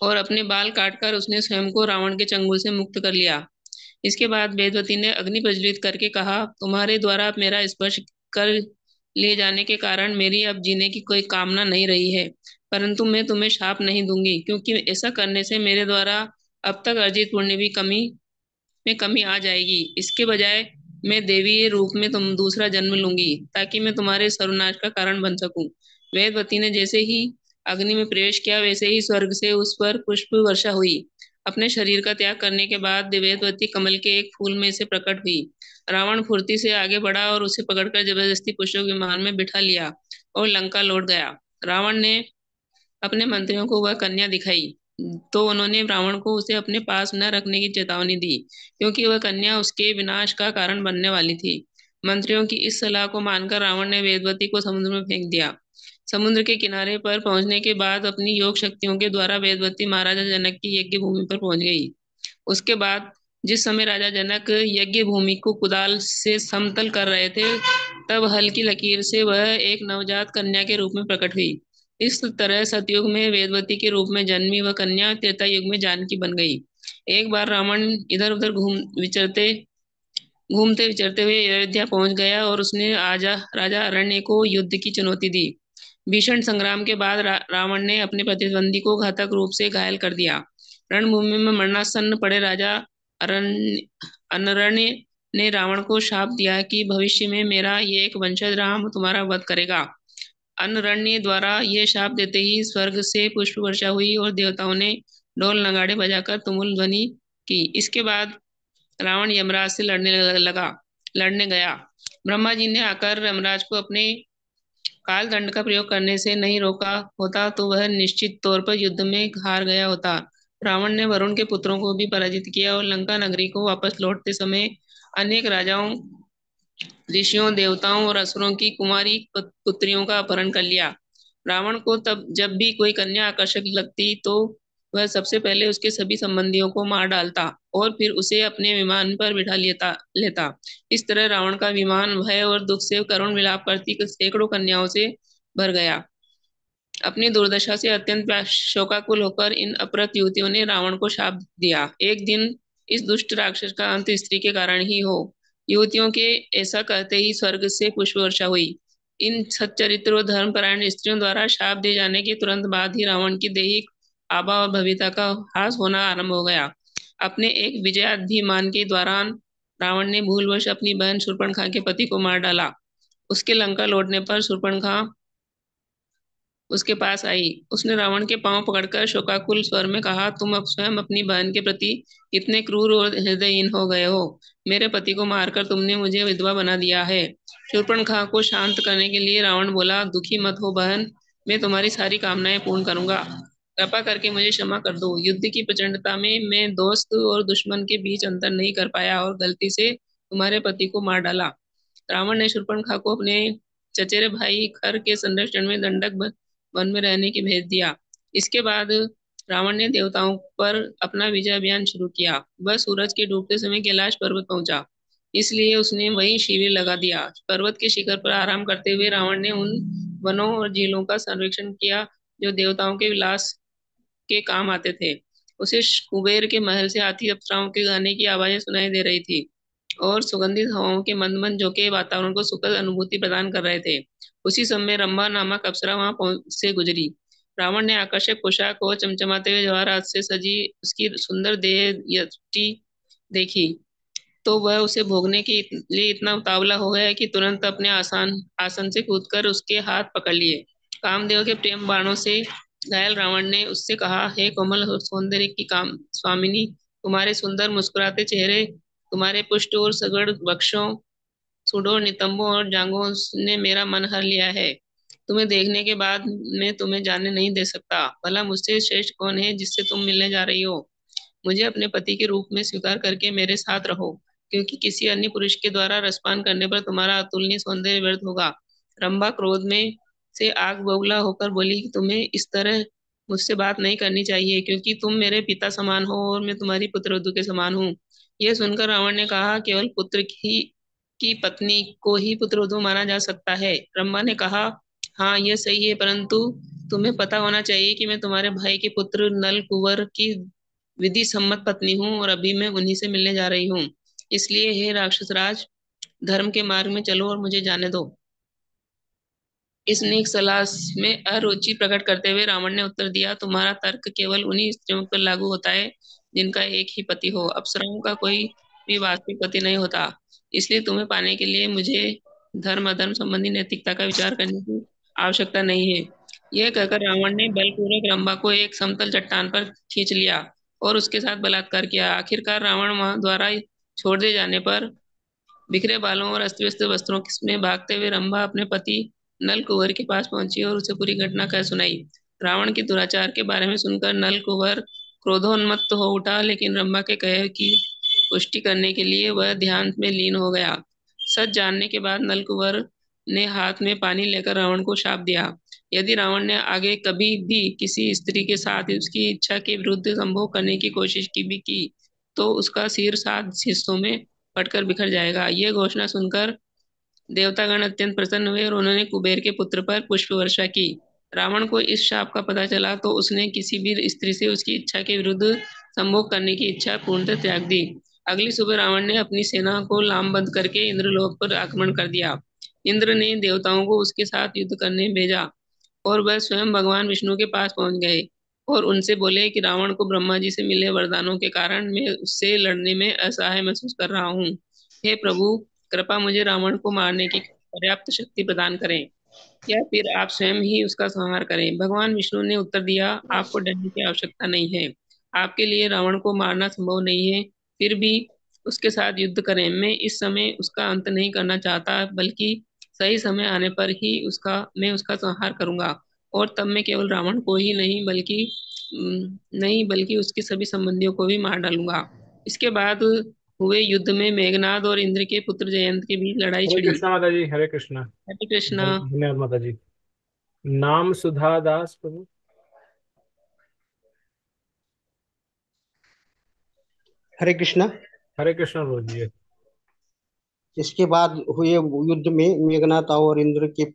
और अपने बाल काटकर उसने स्वयं को रावण के चंगुल से मुक्त कर लिया। इसके बाद वेदवती ने अग्नि प्रज्वलित करके कहा, तुम्हारे द्वारा मेरा स्पर्श कर ले जाने के कारण मेरी अब जीने की कोई कामना नहीं रही है, परंतु मैं तुम्हें शाप नहीं दूंगी, क्योंकि ऐसा करने से मेरे द्वारा अब तक अर्जित पुण्य भी कमी आ जाएगी। इसके बजाय मैं देवी रूप में तुम दूसरा जन्म लूंगी, ताकि मैं तुम्हारे सर्वनाश का कारण बन सकूं। वेदवती ने जैसे ही अग्नि में प्रवेश किया, वैसे ही स्वर्ग से उस पर पुष्प वर्षा हुई। अपने शरीर का त्याग करने के बाद वेदवती कमल के एक फूल में से प्रकट हुई। रावण फुर्ती से आगे बढ़ा और उसे पकड़कर जबरदस्ती पुष्पक विमान में बिठा लिया और लंका लौट गया। रावण ने अपने मंत्रियों को वह कन्या दिखाई, तो उन्होंने रावण को उसे अपने पास न रखने की चेतावनी दी, क्योंकि वह कन्या उसके विनाश का कारण बनने वाली थी। मंत्रियों की इस सलाह को मानकर रावण ने वेदवती को समुद्र में फेंक दिया। समुद्र के किनारे पर पहुंचने के बाद अपनी योग शक्तियों के द्वारा वेदवती महाराजा जनक की यज्ञ भूमि पर पहुंच गई। उसके बाद जिस समय राजा जनक यज्ञ भूमि को कुदाल से समतल कर रहे थे, तब हल्की लकीर से वह एक नवजात कन्या के रूप में प्रकट हुई। इस तरह सतयुग में वेदवती के रूप में जन्मी वह कन्या त्रेता युग में जानकी बन गई। एक बार रावण इधर उधर घूमते विचरते हुए अयोध्या पहुंच गया और उसने राजा अरण्य को युद्ध की चुनौती दी। भीषण संग्राम के बाद रावण ने अपने प्रतिद्वंदी को घातक रूप से घायल कर दिया। रणभूमि में मरणासन्न पड़े राजा अनरण्य ने रावण को शाप दिया कि भविष्य में मेरा ये एक वंशज राम तुम्हारा वध करेगा। अनरण्य द्वारा यह शाप देते ही स्वर्ग से पुष्प वर्षा हुई और देवताओं ने ढोल नगाड़े बजाकर तुमुल ध्वनि की। इसके बाद रावण यमराज से लड़ने गया। ब्रह्मा जी ने आकर यमराज को अपने काल दंड का प्रयोग करने से नहीं रोका होता तो वह निश्चित तौर पर युद्ध में हार गया होता। रावण ने वरुण के पुत्रों को भी पराजित किया और लंका नगरी को वापस लौटते समय अनेक राजाओं, ऋषियों, देवताओं और असुरों की कुमारी पुत्रियों का अपहरण कर लिया। रावण को तब जब भी कोई कन्या आकर्षक लगती तो वह सबसे पहले उसके सभी संबंधियों को मार डालता और फिर उसे अपने विमान पर बिठा लेता। इस तरह रावण का विमान भय और दुख से करुण विलाप करती सैकड़ों कन्याओं से भर गया। अपनी दुर्दशा से अत्यंत शोकाकुल होकर इन अपरत युवतियों ने रावण को शाप दिया, एक दिन इस दुष्ट राक्षस का अंत स्त्री के कारण ही हो। युवतियों के ऐसा कहते ही स्वर्ग से पुष्प वर्षा हुई। इन सच्चरित्र और धर्मपरायण स्त्रियों द्वारा शाप दिए जाने के तुरंत बाद ही रावण की दैहिक आभा और भव्यता का ह्रास होना आरंभ हो गया। अपने एक विजयाभिमान के दौरान रावण ने भूलवश अपनी बहन शूर्पणखा के पति को मार डाला। उसके लंका लौटने पर शूर्पणखा उसके पास आई। उसने रावण के पांव पकड़कर शोकाकुल स्वर में कहा, तुम अब स्वयं अपनी बहन के प्रति कितने क्रूर और हृदयहीन हो गए हो। मेरे पति को मारकर तुमने मुझे विधवा बना दिया है। शूर्पणखा को शांत करने के लिए रावण बोला, दुखी मत हो बहन, मैं तुम्हारी सारी कामनाएं पूर्ण करूंगा। कृपा करके मुझे क्षमा कर दो। युद्ध की प्रचंडता में मैं दोस्त और दुश्मन के बीच अंतर नहीं कर पाया और गलती से तुम्हारे पति को मार डाला। रावण ने शूर्पणखा को अपने चचेरे भाई खर के संरक्षण में दंडक वन में रहने की भेज दिया। इसके बाद रावण ने देवताओं पर अपना विजय अभियान शुरू किया। वह सूरज के डूबते समय कैलाश पर्वत पहुंचा, इसलिए उसने वहीं शिविर लगा दिया। पर्वत के शिखर पर आराम करते हुए रावण ने उन वनों और झीलों का सर्वेक्षण किया जो देवताओं के विलास के काम आते थे। उसे कुबेर के महल से हाथी अप्सराओं के गाने की आवाजें सुनाई दे रही थी और सुगंधित हवाओं के मंद मंद झोंके वातावरण को सुखद अनुभूति प्रदान कर रहे थे। उसी समय रंभा नामक अप्सरा वहां से गुजरी। रावण ने आकर्षक पोशाक और चमचमाते हुए जवाहरात से सजी उसकी सुंदर देह यष्टि देखी तो वह उसे भोगने के लिए इतना उतावला हो गया कि तुरंत अपने आसन से कूदकर उसके हाथ पकड़ लिए। कामदेव के प्रेम बाणों से घायल रावण ने उससे कहा, हे कोमल सौंदर्य की काम स्वामिनी, तुम्हारे सुंदर मुस्कुराते चेहरे, तुम्हारे पुष्ट और सगड़ वक्षों, सुडोर नितंबों और जांघों ने मेरा मन हर लिया है। तुम्हें देखने के बाद मैं तुम्हें जाने नहीं दे सकता। भला मुझसे श्रेष्ठ कौन है जिससे तुम मिलने जा रही हो। मुझे अपने पति के रूप में स्वीकार करके मेरे साथ रहो, क्योंकि किसी अन्य पुरुष के द्वारा रसपान करने पर तुम्हारा अतुलनीय सौंदर्य व्यर्थ होगा। रंभा क्रोध में से आग बबूला होकर बोली, तुम्हें इस तरह मुझसे बात नहीं करनी चाहिए, क्योंकि तुम मेरे पिता समान हो और मैं तुम्हारी पुत्रवधू के समान हूँ। यह सुनकर रावण ने कहा, केवल पुत्र की पत्नी को ही पुत्रवधू माना जा सकता है। ब्रह्मा ने कहा, हाँ यह सही है, परंतु तुम्हें पता होना चाहिए कि मैं तुम्हारे भाई के पुत्र नल कुंवर की विधि सम्मत पत्नी हूँ और अभी मैं उन्हीं से मिलने जा रही हूँ। इसलिए हे राक्षस राज, धर्म के मार्ग में चलो और मुझे जाने दो। इस नेक सलाह में अरुचि प्रकट करते हुए रावण ने उत्तर दिया, तुम्हारा तर्क केवल उन्हीं स्त्रियों पर लागू होता है जिनका एक ही पति हो। अप्सराओं का कोई भी वास्तविक पति नहीं होता। इसलिए तुम्हें पाने के लिए मुझे धर्म अधर्म संबंधी नैतिकता का विचार करने की आवश्यकता नहीं है। यह कहकर रावण ने बलपूर्वक रंभा को एक समतल चट्टान पर खींच लिया और उसके साथ बलात्कार किया। आखिरकार रावण द्वारा छोड़ दिए जाने पर बिखरे बालों और अस्त व्यस्त वस्त्रों में भागते हुए रंभा अपने पति नल कुंवर के पास पहुंची और उसे पूरी घटना कह सुनाई। रावण के दुराचार के बारे में सुनकर नल कुंवर क्रोधोन्मत्त हो उठा, लेकिन रंभा के कहे की पुष्टि करने के लिए वह ध्यान में लीन हो गया। सच जानने के बाद नल कुंवर ने हाथ में पानी लेकर रावण को शाप दिया, यदि रावण ने आगे कभी भी किसी स्त्री के साथ उसकी इच्छा के विरुद्ध संभोग करने की कोशिश की तो उसका सिर 7 हिस्सों में फटकर बिखर जाएगा। यह घोषणा सुनकर देवतागण अत्यंत प्रसन्न हुए और उन्होंने कुबेर के पुत्र पर पुष्प वर्षा की। रावण को इस शाप का पता चला तो उसने किसी भी स्त्री से उसकी इच्छा के विरुद्ध संभोग करने की इच्छा पूर्णतः त्याग दी। अगली सुबह रावण ने अपनी सेना को लामबंद करके इंद्रलोक पर आक्रमण कर दिया। इंद्र ने देवताओं को उसके साथ युद्ध करने भेजा और वह स्वयं भगवान विष्णु के पास पहुंच गए और उनसे बोले कि रावण को ब्रह्मा जी से मिले वरदानों के कारण मैं उससे लड़ने में असहाय महसूस कर रहा हूँ। हे प्रभु, कृपा मुझे रावण को मारने की पर्याप्त शक्ति प्रदान करें, या फिर आप स्वयं ही उसका संहार करें। भगवान विष्णु ने उत्तर दिया, आपको डरने की आवश्यकता नहीं है। आपके लिए रावण को मारना संभव नहीं है, फिर भी उसके साथ युद्ध करें। मैं इस समय उसका अंत नहीं करना चाहता, बल्कि सही समय आने पर ही मैं उसका संहार करूंगा और तब मैं केवल रावण को ही नहीं बल्कि उसके सभी संबंधियों को भी मार डालूंगा। इसके बाद हुए युद्ध में मेघनाद और इंद्र के पुत्र जयंत के बीच लड़ाई हरे छिड़ी। कृष्णा माता जी, हरे कृष्णा। हरे कृष्णा। धन्यवाद माता जी। नाम सुधा दास प्रभु। हरे कृष्णा। हरे कृष्णा प्रभु जी। इसके बाद हुए युद्ध में मेघनाथ और इंद्र के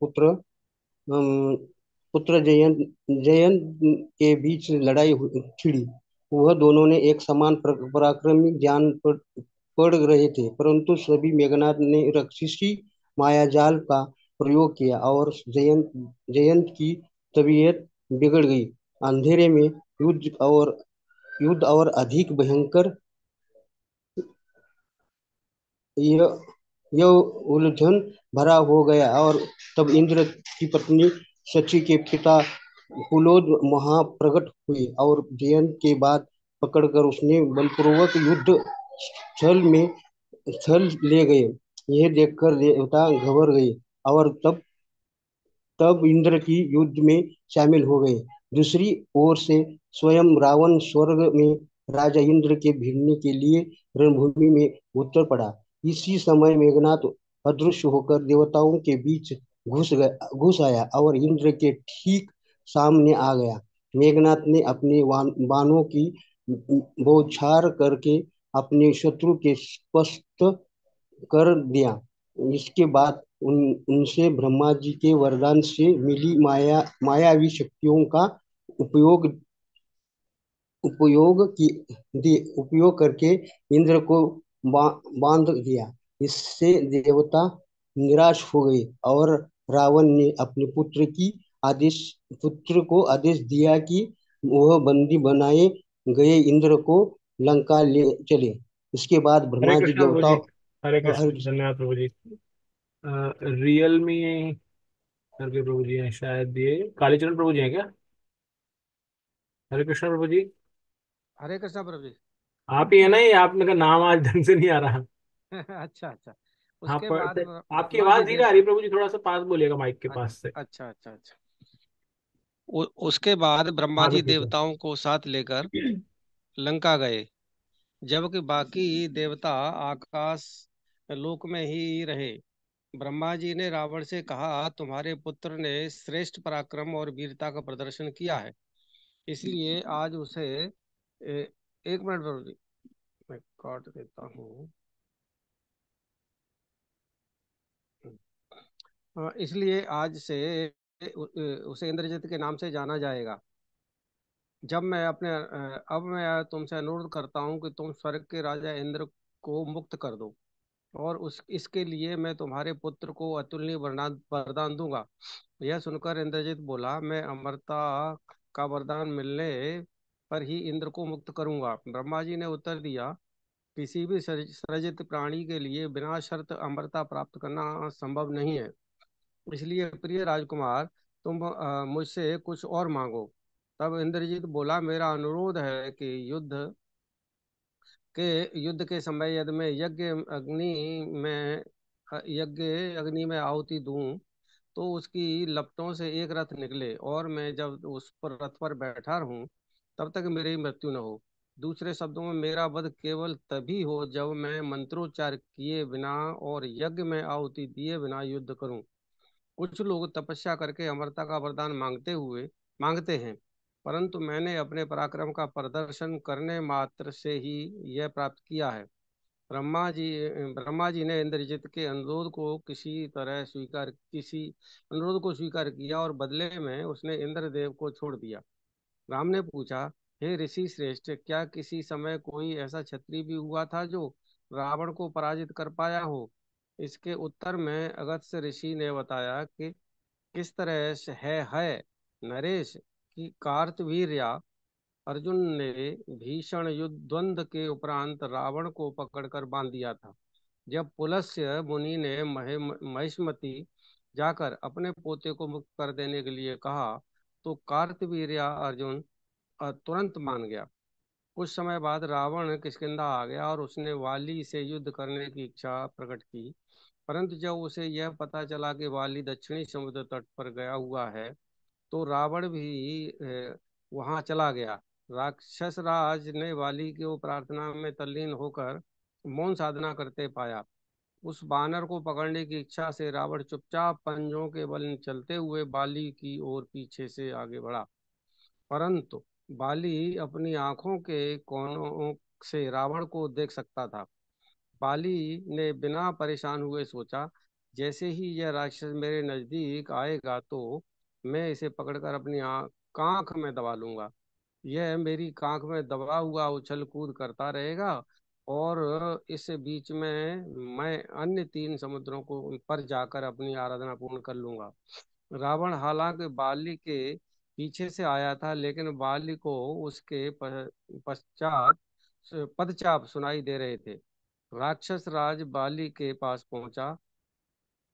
पुत्र जयंत जयंत के बीच लड़ाई छिड़ी। वह दोनों ने एक समान पराक्रमी जान पड़ रहे थे, परंतु सभी मेघनाथ ने राक्षसी मायाजाल का प्रयोग किया और जयंत की तबीयत बिगड़ गई। अंधेरे में युद्ध और अधिक भयंकर यह यह उलझन भरा हो गया और तब इंद्र की पत्नी शची के पिता कुलोद महाप्रकट हुए और जयंत के बाद पकड़कर उसने बलपूर्वक युद्ध स्थल में स्थल ले गए। यह देखकर देवता घबरा गए और तब तब इंद्र की युद्ध में शामिल हो गए। दूसरी ओर से स्वयं रावण स्वर्ग में राजा इंद्र के भिड़ने के लिए रणभूमि में उतर पड़ा। इसी समय मेघनाथ अदृश्य होकर देवताओं के बीच घुस आया और इंद्र के ठीक सामने आ गया। मेघनाथ ने अपने बाणों की बौछार करके अपने शत्रु के स्पष्ट कर दिया। इसके बाद उनसे ब्रह्मा जी के वरदान से मिली मायावी शक्तियों का उपयोग उपयोग करके इंद्र को बांध दिया। इससे देवता निराश हो गए और रावण ने अपने पुत्र को आदेश दिया कि वह बंदी बनाए गए इंद्र को लंका ले चले। इसके बाद हरे ब्रह्मा जी कृष्णा प्रभु देवता जी। हरे कृष्ण, धन्यवाद प्रभु जी। रियल में करके प्रभु जी हैं शायद, ये कालीचरण प्रभु जी हैं क्या? हरे कृष्णा प्रभु जी। हरे कृष्णा प्रभु जी। आप ही है ना? ये आपने का नाम आज ढंग से नहीं आ रहा। अच्छा अच्छा। हाँ, उसके बाद पर आपकी ब्रह्मा जी आवाज धीरे आ देव रही है प्रभु जी, थोड़ा सा पास बोलिएगा माइक के पास से। अच्छा अच्छा अच्छा। उसके बाद ब्रह्मा हाँ, तो जी ठीक है। देवताओं को साथ लेकर लंका गए, जबकि बाकी देवता आकाश लोक में ही रहे। ब्रह्मा जी ने रावण से कहा, तुम्हारे पुत्र ने श्रेष्ठ पराक्रम और वीरता का प्रदर्शन किया है, इसलिए आज उसे एक मिनट पर मैं काट देता हूँ। इसलिए आज से उसे इंद्रजित के नाम से जाना जाएगा। अब मैं तुमसे अनुरोध करता हूँ कि तुम स्वर्ग के राजा इंद्र को मुक्त कर दो, और उस इसके लिए मैं तुम्हारे पुत्र को अतुलनीय वरदान वरदान दूंगा। यह सुनकर इंद्रजित बोला, मैं अमरता का वरदान मिलने पर ही इंद्र को मुक्त करूंगा। ब्रह्मा जी ने उत्तर दिया, किसी भी सृजित प्राणी के लिए बिना शर्त अमरता प्राप्त करना संभव नहीं है। इसलिए प्रिय राजकुमार, तुम मुझसे कुछ और मांगो। तब इंद्रजीत बोला, मेरा अनुरोध है कि युद्ध के समय यदि मैं में यज्ञ अग्नि में आहुति दूं, तो उसकी लपटों से एक रथ निकले, और मैं जब उस पर रथ पर बैठा रहूं, तब तक मेरी मृत्यु न हो। दूसरे शब्दों में, मेरा वध केवल तभी हो जब मैं मंत्रोच्चार किए बिना और यज्ञ में आहुति दिए बिना युद्ध करूं। कुछ लोग तपस्या करके अमरता का वरदान मांगते हैं, परंतु मैंने अपने पराक्रम का प्रदर्शन करने मात्र से ही यह प्राप्त किया है। ब्रह्मा जी ने इंद्रजित के किसी अनुरोध को स्वीकार किया, और बदले में उसने इंद्रदेव को छोड़ दिया। राम ने पूछा, हे ऋषि श्रेष्ठ, क्या किसी समय कोई ऐसा क्षत्रिय भी हुआ था जो रावण को पराजित कर पाया हो? इसके उत्तर में अगस्त्य ऋषि ने बताया कि किस तरह से है नरेश, की कार्तवीर्या अर्जुन ने भीषण युद्ध द्वंद्व के उपरांत रावण को पकड़कर बांध दिया था। जब पुलस्त्य मुनि ने महिष्मति जाकर अपने पोते को मुक्त कर देने के लिए कहा, तो कार्तवीर्या अर्जुन तुरंत मान गया। कुछ समय बाद रावण किष्किंधा आ गया, और उसने वाली से युद्ध करने की इच्छा प्रकट की। परंतु जब उसे यह पता चला कि वाली दक्षिणी समुद्र तट पर गया हुआ है, तो रावण भी वहां चला गया। राक्षस राज ने वाली को प्रार्थना में तल्लीन होकर मौन साधना करते पाया। उस बानर को पकड़ने की इच्छा से रावण चुपचाप पंजों के बल चलते हुए बाली की ओर पीछे से आगे बढ़ा। परंतु बाली अपनी आंखों के कोनों से रावण को देख सकता था। बाली ने बिना परेशान हुए सोचा, जैसे ही यह राक्षस मेरे नजदीक आएगा तो मैं इसे पकड़कर अपनी कांख में दबा लूंगा। यह मेरी कांख में दबा हुआ उछल कूद करता रहेगा, और इस बीच में मैं अन्य तीन समुद्रों को पर जाकर अपनी आराधना पूर्ण कर लूंगा। रावण हालांकि बाली के पीछे से आया था, लेकिन बाली को उसके पश्चात पदचाप सुनाई दे रहे थे। राक्षस राज बाली के पास पहुंचा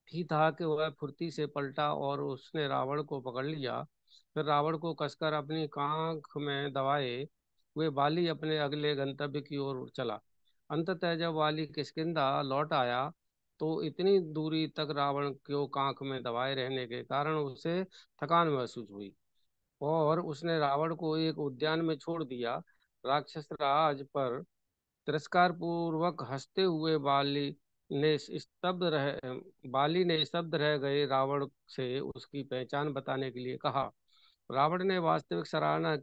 ही था कि वह फुर्ती से पलटा, और उसने रावण को पकड़ लिया। फिर रावण को कसकर अपनी कांख में दबाए हुए बाली अपने अगले गंतव्य की ओर चला। अंततः जब बाली किष्किंधा लौट आया, तो इतनी दूरी तक रावण को कांख में दबाए रहने के कारण उसे थकान महसूस हुई, और उसने रावण को एक उद्यान में छोड़ दिया। राक्षस राज पर तिरस्कार पूर्वक हंसते हुए बाली ने स्तब्ध रह गए रावण से उसकी पहचान बताने के लिए कहा। रावण ने वास्तविक सराहना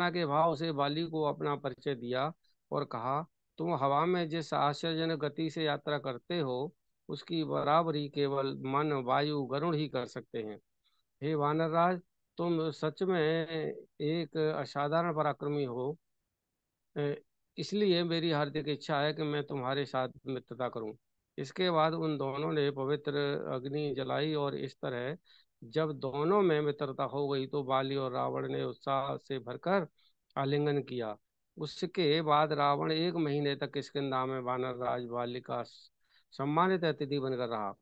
के भाव से बाली को अपना परिचय दिया, और कहा, तुम हवा में जिस आश्चर्यजनक गति से यात्रा करते हो, उसकी बराबरी केवल मन, वायु, गरुड़ ही कर सकते हैं। हे वानरराज, तुम सच में एक असाधारण पराक्रमी हो। अ, इसलिए मेरी हार्दिक इच्छा है कि मैं तुम्हारे साथ मित्रता करूं। इसके बाद उन दोनों ने पवित्र अग्नि जलाई, और इस तरह जब दोनों में मित्रता हो गई, तो बाली और रावण ने उत्साह से भरकर आलिंगन किया। उसके बाद रावण 1 महीने तक किष्किंधा में वानर राज बाली का सम्मानित अतिथि बनकर रहा।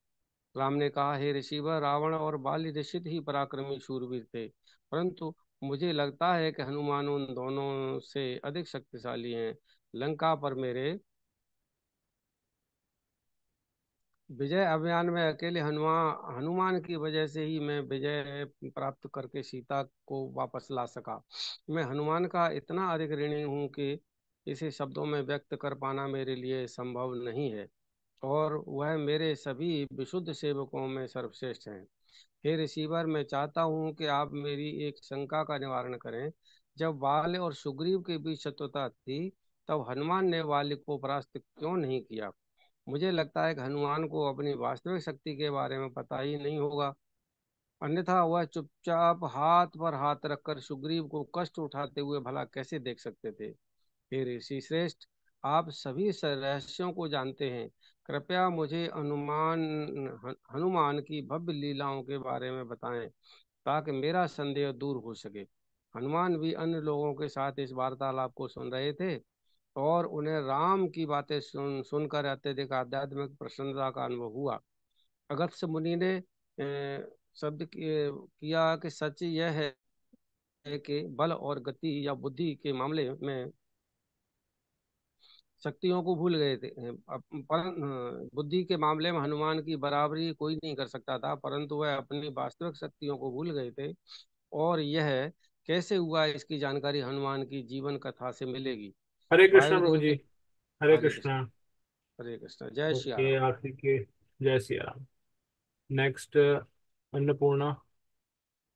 राम ने कहा, हे ऋषिवर, रावण और बाली निश्चित ही पराक्रमी शूरवीर थे, परंतु मुझे लगता है कि हनुमान उन दोनों से अधिक शक्तिशाली हैं। लंका पर मेरे विजय अभियान में अकेले हनुमान की वजह से ही मैं विजय प्राप्त करके सीता को वापस ला सका। मैं हनुमान का इतना अधिक ऋणी हूँ कि इसे शब्दों में व्यक्त कर पाना मेरे लिए संभव नहीं है, और वह मेरे सभी विशुद्ध सेवकों में सर्वश्रेष्ठ हैं। हे ऋषिवर, मैं चाहता हूँ कि आप मेरी एक शंका का निवारण करें। जब बाल और सुग्रीव के बीच शत्रुता थी, तब हनुमान ने वाली को परास्त क्यों नहीं किया? मुझे लगता है कि हनुमान को अपनी वास्तविक शक्ति के बारे में पता ही नहीं होगा, अन्यथा वह चुपचाप हाथ पर हाथ रखकर सुग्रीव को कष्ट उठाते हुए भला कैसे देख सकते थे? हे ऋषि श्रेष्ठ, आप सभी रहस्यों को जानते हैं, कृपया मुझे हनुमान की भव्य लीलाओं के बारे में बताएं, ताकि मेरा संदेह दूर हो सके। हनुमान भी अन्य लोगों के साथ इस वार्तालाप को सुन रहे थे, और उन्हें राम की बातें सुनकर अत्यधिक आध्यात्मिक प्रसन्नता का अनुभव हुआ। अगस्त्य मुनि ने शब्द किया कि सच यह है कि बल और गति या बुद्धि के मामले में शक्तियों को भूल गए थे, पर बुद्धि के मामले में हनुमान की बराबरी कोई नहीं कर सकता था, परंतु वह अपनी वास्तविक शक्तियों को भूल गए थे। और यह कैसे हुआ, इसकी जानकारी हनुमान की जीवन कथा से मिलेगी। हरे कृष्णा प्रभु वायुदेव जी। ने हरे हरे कृष्ण, कृष्णा। हरे कृष्ण, जय श्री ओके, राम। आखिर के जय सिया राम। नेक्स्ट, अन्नपूर्णा।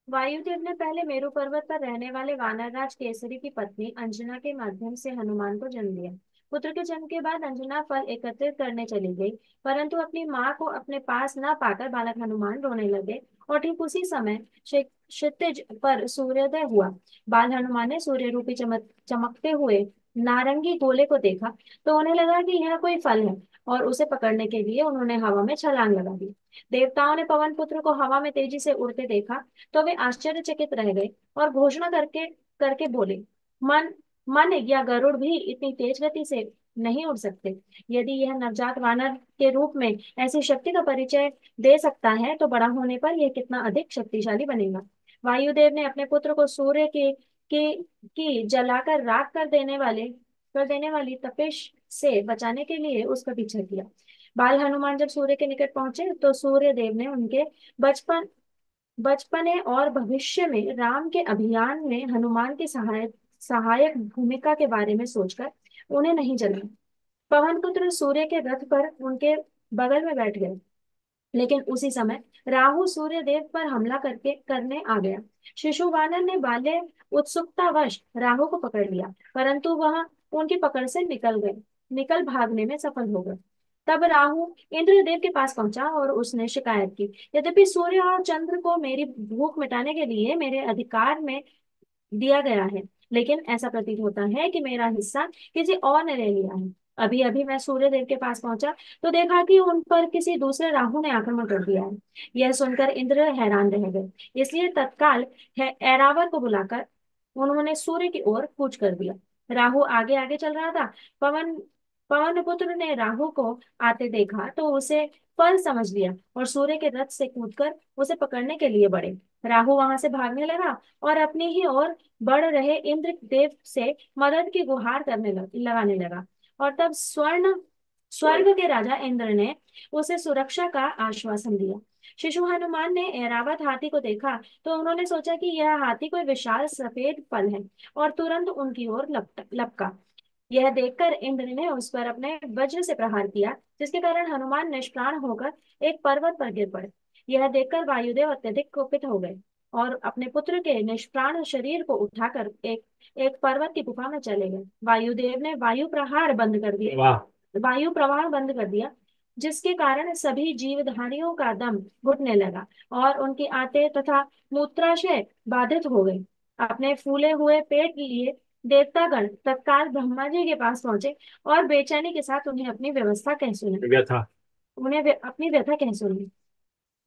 वायुदेव ने पहले मेरु पर्वत पर रहने वाले वानरराज केसरी की पत्नी अंजना के माध्यम से हनुमान को जन्म दिया। पुत्र के जन्म के बाद अंजना फल एकत्रित करने चली गई, परंतु अपनी माँ को अपने पास न पाकर बालक हनुमान रोने लगे। और ठीक उसी समय क्षितिज पर सूर्योदय हुआ। बाल हनुमान ने सूर्य रूपी चमकते हुए नारंगी गोले को देखा, तो उन्हें लगा कि यह कोई फल है, और उसे पकड़ने के लिए उन्होंने हवा में छलांग लगा दी। देवताओं ने पवन पुत्र को हवा में तेजी से उड़ते देखा, तो वे आश्चर्यचकित रह गए और घोषणा करके करके बोले, मन मन या गरुड़ भी इतनी तेज गति से नहीं उड़ सकते। यदि यह नवजात वानर के रूप में ऐसी शक्ति का परिचय दे सकता है, तो बड़ा होने पर यह कितना अधिक शक्तिशाली बनेगा। वायुदेव ने अपने पुत्र को सूर्य की जलाकर राख कर देने वाली तपिश से बचाने के लिए उसका पीछा किया। बाल हनुमान जब सूर्य के निकट पहुंचे, तो सूर्य देव ने उनके बचपन बचपने और भविष्य में राम के अभियान में हनुमान की सहायक भूमिका के बारे में सोचकर उन्हें नहीं जला। पवन पुत्र सूर्य के रथ पर उनके बगल में बैठ गए, लेकिन उसी समय राहु सूर्य देव पर हमला करने आ गया। शिशु वानर ने बाल्य उत्सुकतावश राहु को पकड़ लिया, परंतु वह उनकी पकड़ से निकल भागने में सफल हो गया। तब राहु इंद्रदेव के पास पहुंचा और उसने शिकायत की, यद्यपि सूर्य और चंद्र को मेरी भूख मिटाने के लिए मेरे अधिकार में दिया गया है, लेकिन ऐसा प्रतीत होता है कि मेरा हिस्सा किसी और ने ले लिया है। अभी अभी मैं सूर्य देव के पास पहुंचा, तो देखा कि उन पर किसी दूसरे राहु ने आक्रमण कर दिया है। यह सुनकर इंद्र हैरान रह गए, इसलिए तत्काल ऐरावत को बुलाकर उन्होंने सूर्य की ओर कूच कर दिया। राहु आगे आगे चल रहा था। पवन पवन पुत्र ने राहु को आते देखा, तो उसे फल समझ लिया और सूर्य के रथ से कूदकर उसे पकड़ने के लिए बढ़े। राहु वहां से भागने लगा और अपनी ही ओर बढ़ रहे इंद्र देव से मदद की गुहार लगाने लगा। और तब स्वर्ग के राजा इंद्र ने उसे सुरक्षा का आश्वासन दिया। शिशु हनुमान ने ऐरावत हाथी को देखा, तो उन्होंने सोचा कि यह हाथी कोई विशाल सफेद फल है, और तुरंत उनकी ओर लपका। यह देखकर इंद्र ने उस पर अपने वज्र से प्रहार किया, जिसके कारण हनुमान निष्प्राण होकर एक पर्वत पर गिर पड़े। यह देखकर वायुदेव अत्यधिक कुपित हो गए और अपने पुत्र के निष्प्राण शरीर को उठाकर एक एक पर्वत की गुफा में चले गए। वायुदेव ने वाह। वायु प्रवाह बंद कर दिया, जिसके कारण सभी जीवधारियों का दम घुटने लगा और उनकी आंतें तथा मूत्राशय बाधित हो गई। अपने फूले हुए पेट लिए देवतागण तत्काल ब्रह्मा जी के पास पहुंचे और बेचैनी के साथ व्यथा। उन्हें अपनी व्यथा कह सुनी।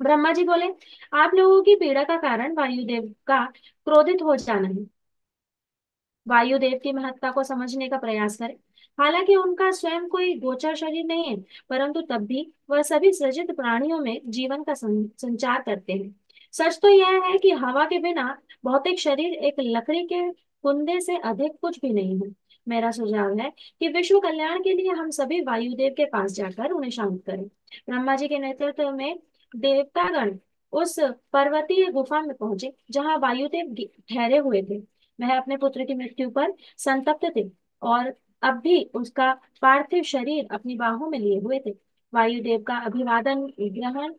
ब्रह्मा जी बोले, आप लोगों की पीड़ा का कारण वायुदेव का क्रोधित हो जाना है। वायुदेव की महत्ता को समझने का प्रयास करें। हालांकि उनका स्वयं कोई गोचर शरीर नहीं है, परंतु तब भी वह सभी सृजित प्राणियों में जीवन का संचार करते हैं। सच तो यह है कि हवा के बिना भौतिक शरीर एक लकड़ी के कुंदे से अधिक कुछ भी नहीं है। मेरा सुझाव है कि विश्व कल्याण के लिए हम सभी वायुदेव के पास जाकर उन्हें शांत करें। ब्रह्मा जी के नेतृत्व में देवतागण उस पर्वतीय गुफा में पहुंचे, जहां वायुदेव ठहरे हुए थे। वह अपने पुत्र की मृत्यु पर संतप्त थे और अब भी उसका पार्थिव शरीर अपनी बाहों में लिए हुए थे। वायुदेव का अभिवादन ग्रहण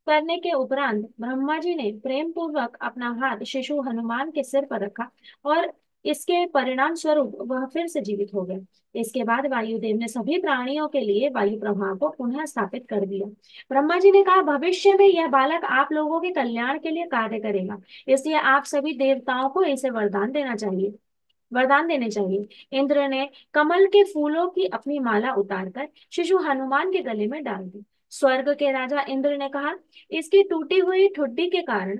करने के उपरांत ब्रह्मा जी ने प्रेम पूर्वक अपना हाथ शिशु हनुमान के सिर पर रखा और इसके परिणाम स्वरूप वह फिर से जीवित हो गए। इसके बाद वायुदेव ने सभी प्राणियों के लिए वायु प्रवाह को पुनः स्थापित कर दिया। ब्रह्मा जी ने कहा, भविष्य में यह बालक आप लोगों के कल्याण के लिए कार्य करेगा, इसलिए आप सभी देवताओं को इसे वरदान देने चाहिए। इंद्र ने कमल के फूलों की अपनी माला उतारकर शिशु हनुमान के गले में डाल दी। स्वर्ग के राजा इंद्र ने कहा, इसकी टूटी हुई ठुड्डी के कारण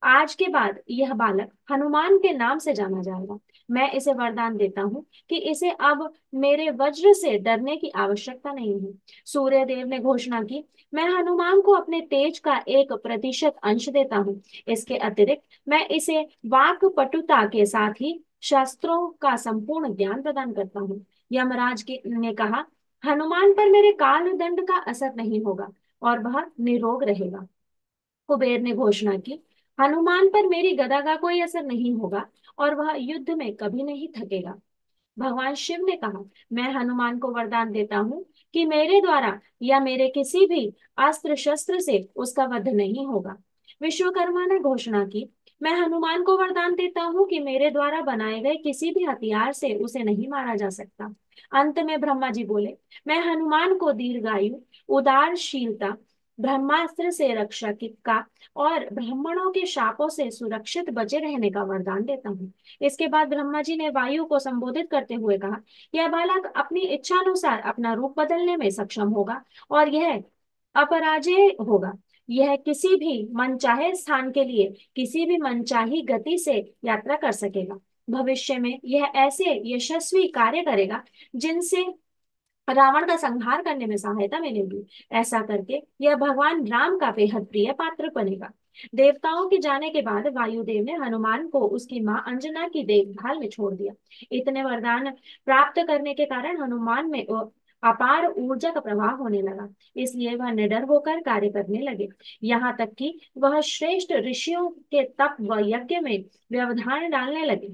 आज के बाद यह बालक हनुमान के नाम से जाना जाएगा। मैं इसे वरदान देता हूँ कि इसे अब मेरे वज्र से डरने की आवश्यकता नहीं है। सूर्य देव ने घोषणा की, मैं हनुमान को अपने तेज का 1% अंश देता हूँ। इसके अतिरिक्त मैं इसे वाक पटुता के साथ ही शास्त्रों का संपूर्ण ज्ञान प्रदान करता हूँ। ने कहा, हनुमान पर मेरे काल दंड का असर नहीं होगा और वह निरोग रहेगा। कुबेर ने घोषणा की, हनुमान पर मेरी गदा का कोई असर नहीं होगा और वह युद्ध में कभी नहीं थकेगा। भगवान शिव ने कहा, मैं हनुमान को वरदान देता हूँ कि मेरे द्वारा या मेरे किसी भी अस्त्र शस्त्र से उसका वध नहीं होगा। विश्वकर्मा ने घोषणा की, मैं हनुमान को वरदान देता हूँ कि मेरे द्वारा बनाए गए किसी भी हथियार से उसे नहीं मारा जा सकता। अंत में ब्रह्मा जी बोले, मैं हनुमान को दीर्घायु, उदारशीलता, ब्रह्मास्त्र से रक्षा का और ब्राह्मणों के शापों से सुरक्षित बचे रहने का वरदान देता हूँ। इसके बाद ब्रह्मा जी ने वायु को संबोधित करते हुए कहा, यह बालक अपनी इच्छानुसार अपना रूप बदलने में सक्षम होगा और यह अपराजेय होगा। यह किसी भी मनचाहे स्थान के लिए किसी भी मनचाही गति से यात्रा कर सकेगा। भविष्य में यह ऐसे यशस्वी कार्य करेगा जिनसे रावण का संहार करने में सहायता मिलेगी। ऐसा करके यह भगवान राम का बेहद प्रिय पात्र बनेगा। देवताओं के जाने के बाद वायुदेव ने हनुमान को उसकी मां अंजना की देखभाल में छोड़ दिया। इतने वरदान प्राप्त करने के कारण हनुमान में अपार ऊर्जा का प्रवाह होने लगा, इसलिए वह निडर होकर कार्य करने लगे। यहाँ तक कि वह श्रेष्ठ ऋषियों के तप व यज्ञ में व्यवधान डालने लगे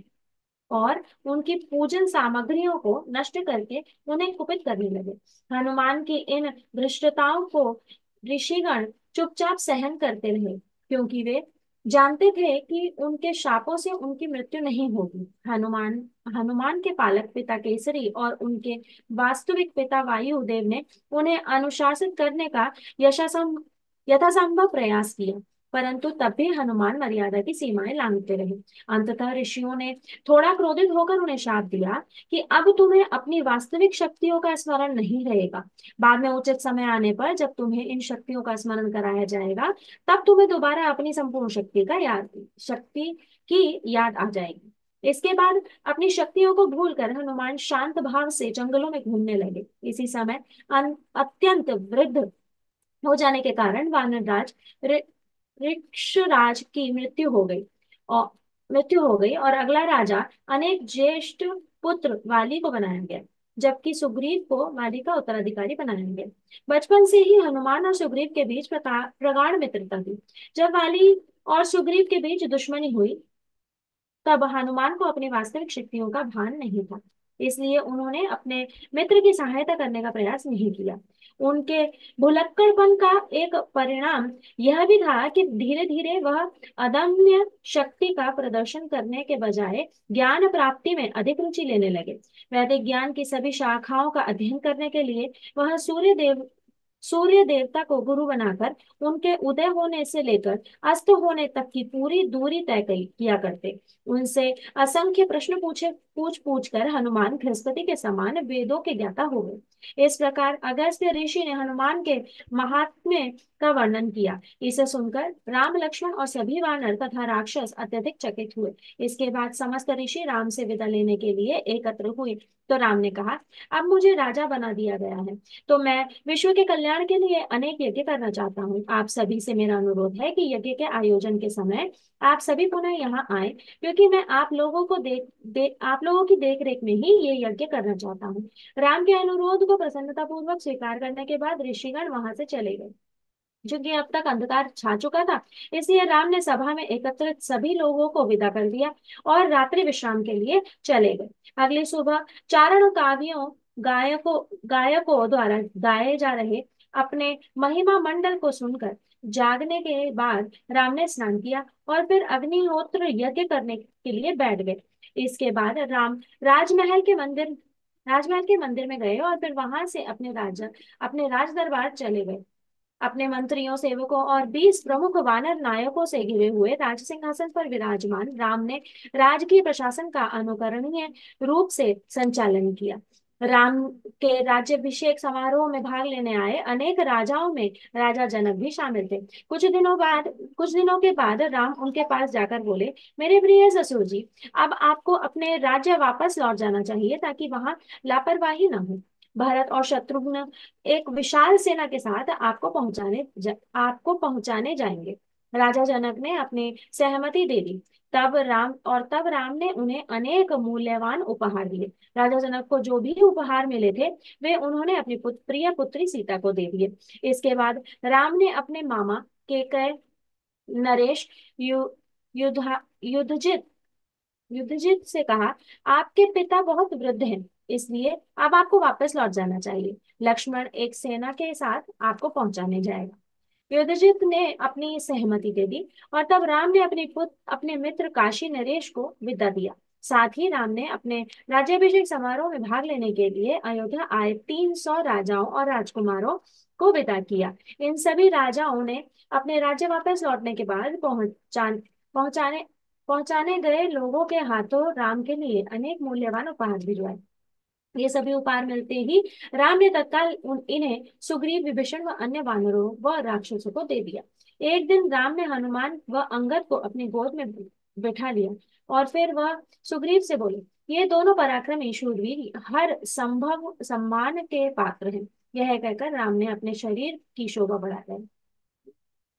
और उनकी पूजन सामग्रियों को नष्ट करके उन्हें कुपित करने लगे। हनुमान की इन धृष्टताओं को ऋषिगण चुपचाप सहन करते रहे, क्योंकि वे जानते थे कि उनके शापों से उनकी मृत्यु नहीं होगी। हनुमान हनुमान के पालक पिता केसरी और उनके वास्तविक पिता वायुदेव ने उन्हें अनुशासित करने का यथासंभव प्रयास किया, परंतु तब भी हनुमान मर्यादा की सीमाएं लांघते रहे। अंततः ऋषियों ने थोड़ा क्रोधित होकर उन्हें शाप दिया कि अब तुम्हें अपनी वास्तविक शक्तियों का स्मरण नहीं रहेगा। बाद में उचित समय आने पर जब तुम्हें इन शक्तियों का स्मरण कराया जाएगा, तब तुम्हें दोबारा अपनी संपूर्ण शक्ति की याद आ जाएगी। इसके बाद अपनी शक्तियों को भूलकर हनुमान शांत भाव से जंगलों में घूमने लगे। इसी समय अत्यंत वृद्ध हो जाने के कारण वानरराज ऋक्षराज की मृत्यु हो गई और अगला राजा अनेक ज्येष्ठ पुत्र वाली को बनाया गया, जबकि सुग्रीव को वाली का उत्तराधिकारी बनाया गया। बचपन से ही हनुमान और सुग्रीव के बीच प्रगाढ़ मित्रता थी। जब वाली और सुग्रीव के बीच दुश्मनी हुई, तब हनुमान को अपनी वास्तविक शक्तियों का भान नहीं था, इसलिए उन्होंने अपने मित्र की सहायता करने का प्रयास नहीं किया। उनके भुलक्कड़पन का एक परिणाम यह भी था कि धीरे धीरे वह अदम्य शक्ति का प्रदर्शन करने के बजाय ज्ञान प्राप्ति में अधिक रुचि लेने लगे। वैदिक ज्ञान की सभी शाखाओं का अध्ययन करने के लिए वह सूर्य देवता को गुरु बनाकर उनके उदय होने से लेकर अस्त होने तक की पूरी दूरी तय किया करते। उनसे असंख्य प्रश्न पूछ पूछ कर हनुमान बृहस्पति के समान वेदों के ज्ञाता हो गए। इस प्रकार अगस्त्य ऋषि ने हनुमान के महात्म्य का वर्णन किया। इसे सुनकर राम, लक्ष्मण और सभी वानर तथा राक्षस अत्यधिक चकित हुए। इसके बाद समस्त ऋषि राम से विदा लेने के लिए एकत्र हुए, तो राम ने कहा, अब मुझे राजा बना दिया गया है, तो मैं विश्व के कल्याण के लिए अनेक यज्ञ करना चाहता हूँ। आप सभी से मेरा अनुरोध है कि यज्ञ के आयोजन के समय आप सभी पुनः यहाँ आए, क्योंकि मैं आप लोगों की देख रेख में ही ये यज्ञ करना चाहता हूँ। राम के अनुरोध को प्रसन्नता पूर्वक स्वीकार करने के बाद ऋषिगण वहां से चले गए। क्योंकि अब तक अंधकार छा चुका था, इसलिए राम ने सभा में एकत्रित सभी लोगों को विदा कर दिया और रात्रि विश्राम के लिए चले गए। अगली सुबह चारण काव्यों गायकों द्वारा गाए जा रहे अपने महिमा मंडल को सुनकर जागने के बाद राम ने स्नान किया और फिर अग्निहोत्र यज्ञ करने के लिए बैठ गए। इसके बाद राम राजमहल के मंदिर में गए और फिर वहां से अपने राज दरबार चले गए। अपने मंत्रियों, सेवकों और 20 प्रमुख वानर नायकों से घिरे हुए राज सिंहासन पर विराजमान राम ने राजकीय प्रशासन का अनुकरणीय रूप से संचालन किया। राम के राज्याभिषेक समारोह में भाग लेने आए अनेक राजाओं में राजा जनक भी शामिल थे। कुछ दिनों के बाद राम उनके पास जाकर बोले, मेरे प्रिय ससुर जी, अब आपको अपने राज्य वापस लौट जाना चाहिए ताकि वहां लापरवाही न हो। भरत और शत्रुघ्न एक विशाल सेना के साथ आपको पहुंचाने जाएंगे। राजा जनक ने अपनी सहमति दे दी। तब राम ने उन्हें अनेक मूल्यवान उपहार दिए। राजा जनक को जो भी उपहार मिले थे वे उन्होंने अपनी प्रिय पुत्री सीता को दे दिए। इसके बाद राम ने अपने मामा केकय, नरेश, यु, युधा युद्धजित युद्धजीत से कहा, आपके पिता बहुत वृद्ध हैं, इसलिए अब आपको वापस लौट जाना चाहिए। लक्ष्मण एक सेना के साथ आपको पहुंचाने जाएगा। युद्धजीत ने अपनी सहमति दे दी और तब राम ने अपने मित्र काशी नरेश को विदा दिया। साथ ही राम ने अपने राज्याभिषेक समारोह में भाग लेने के लिए अयोध्या आए 300 राजाओं और राजकुमारों को विदा किया। इन सभी राजाओं ने अपने राज्य वापस लौटने के बाद पहुंचाने पहुंचाने गए लोगों के हाथों राम के लिए अनेक मूल्यवान उपहार भिजवाए। ये सभी उपहार मिलते ही राम ने तत्काल इन्हें सुग्रीव, विभीषण व अन्य वानरों व राक्षसों को दे दिया। एक दिन राम ने हनुमान व अंगद को अपनी गोद में बैठा लिया और फिर वह सुग्रीव से बोले, ये दोनों पराक्रमी शूरवीर हर संभव सम्मान के पात्र हैं। यह कहकर राम ने अपने शरीर की शोभा बढ़ा दी।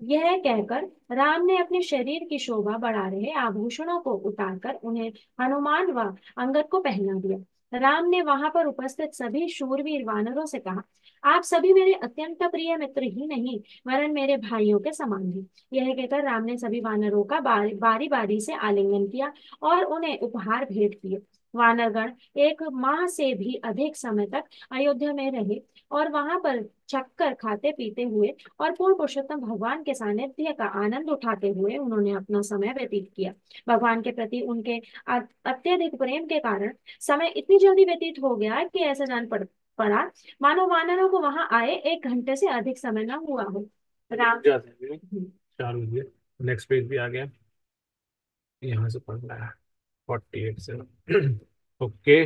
यह कहकर राम ने अपने शरीर की शोभा बढ़ा रहे आभूषणों को उतारकर उन्हें हनुमान व अंगद को पहना दिया। राम ने वहां पर उपस्थित सभी शूरवीर वानरों से कहा, आप सभी मेरे अत्यंत प्रिय मित्र ही नहीं वरन मेरे भाइयों के समान हैं। यह कहकर राम ने सभी वानरों का बारी बारी से आलिंगन किया और उन्हें उपहार भेंट किए। वानरगण 1 माह से भी अधिक समय तक अयोध्या में रहे और वहां पर चक्कर खाते पीते हुए और पूर्ण पुरुषोत्तम भगवान के सानिध्य का आनंद उठाते हुए उन्होंने अपना समय व्यतीत किया। भगवान के प्रति उनके अत्यधिक प्रेम के कारण समय इतनी जल्दी व्यतीत हो गया कि ऐसा पड़ा मानो वानरों को वहां आए 1 घंटे से अधिक समय न हुआ हो। राम जाते हैं 4 बजे। नेक्स्ट पेज भी आ गया, यहाँ से पढ़ना है 48 से। ओके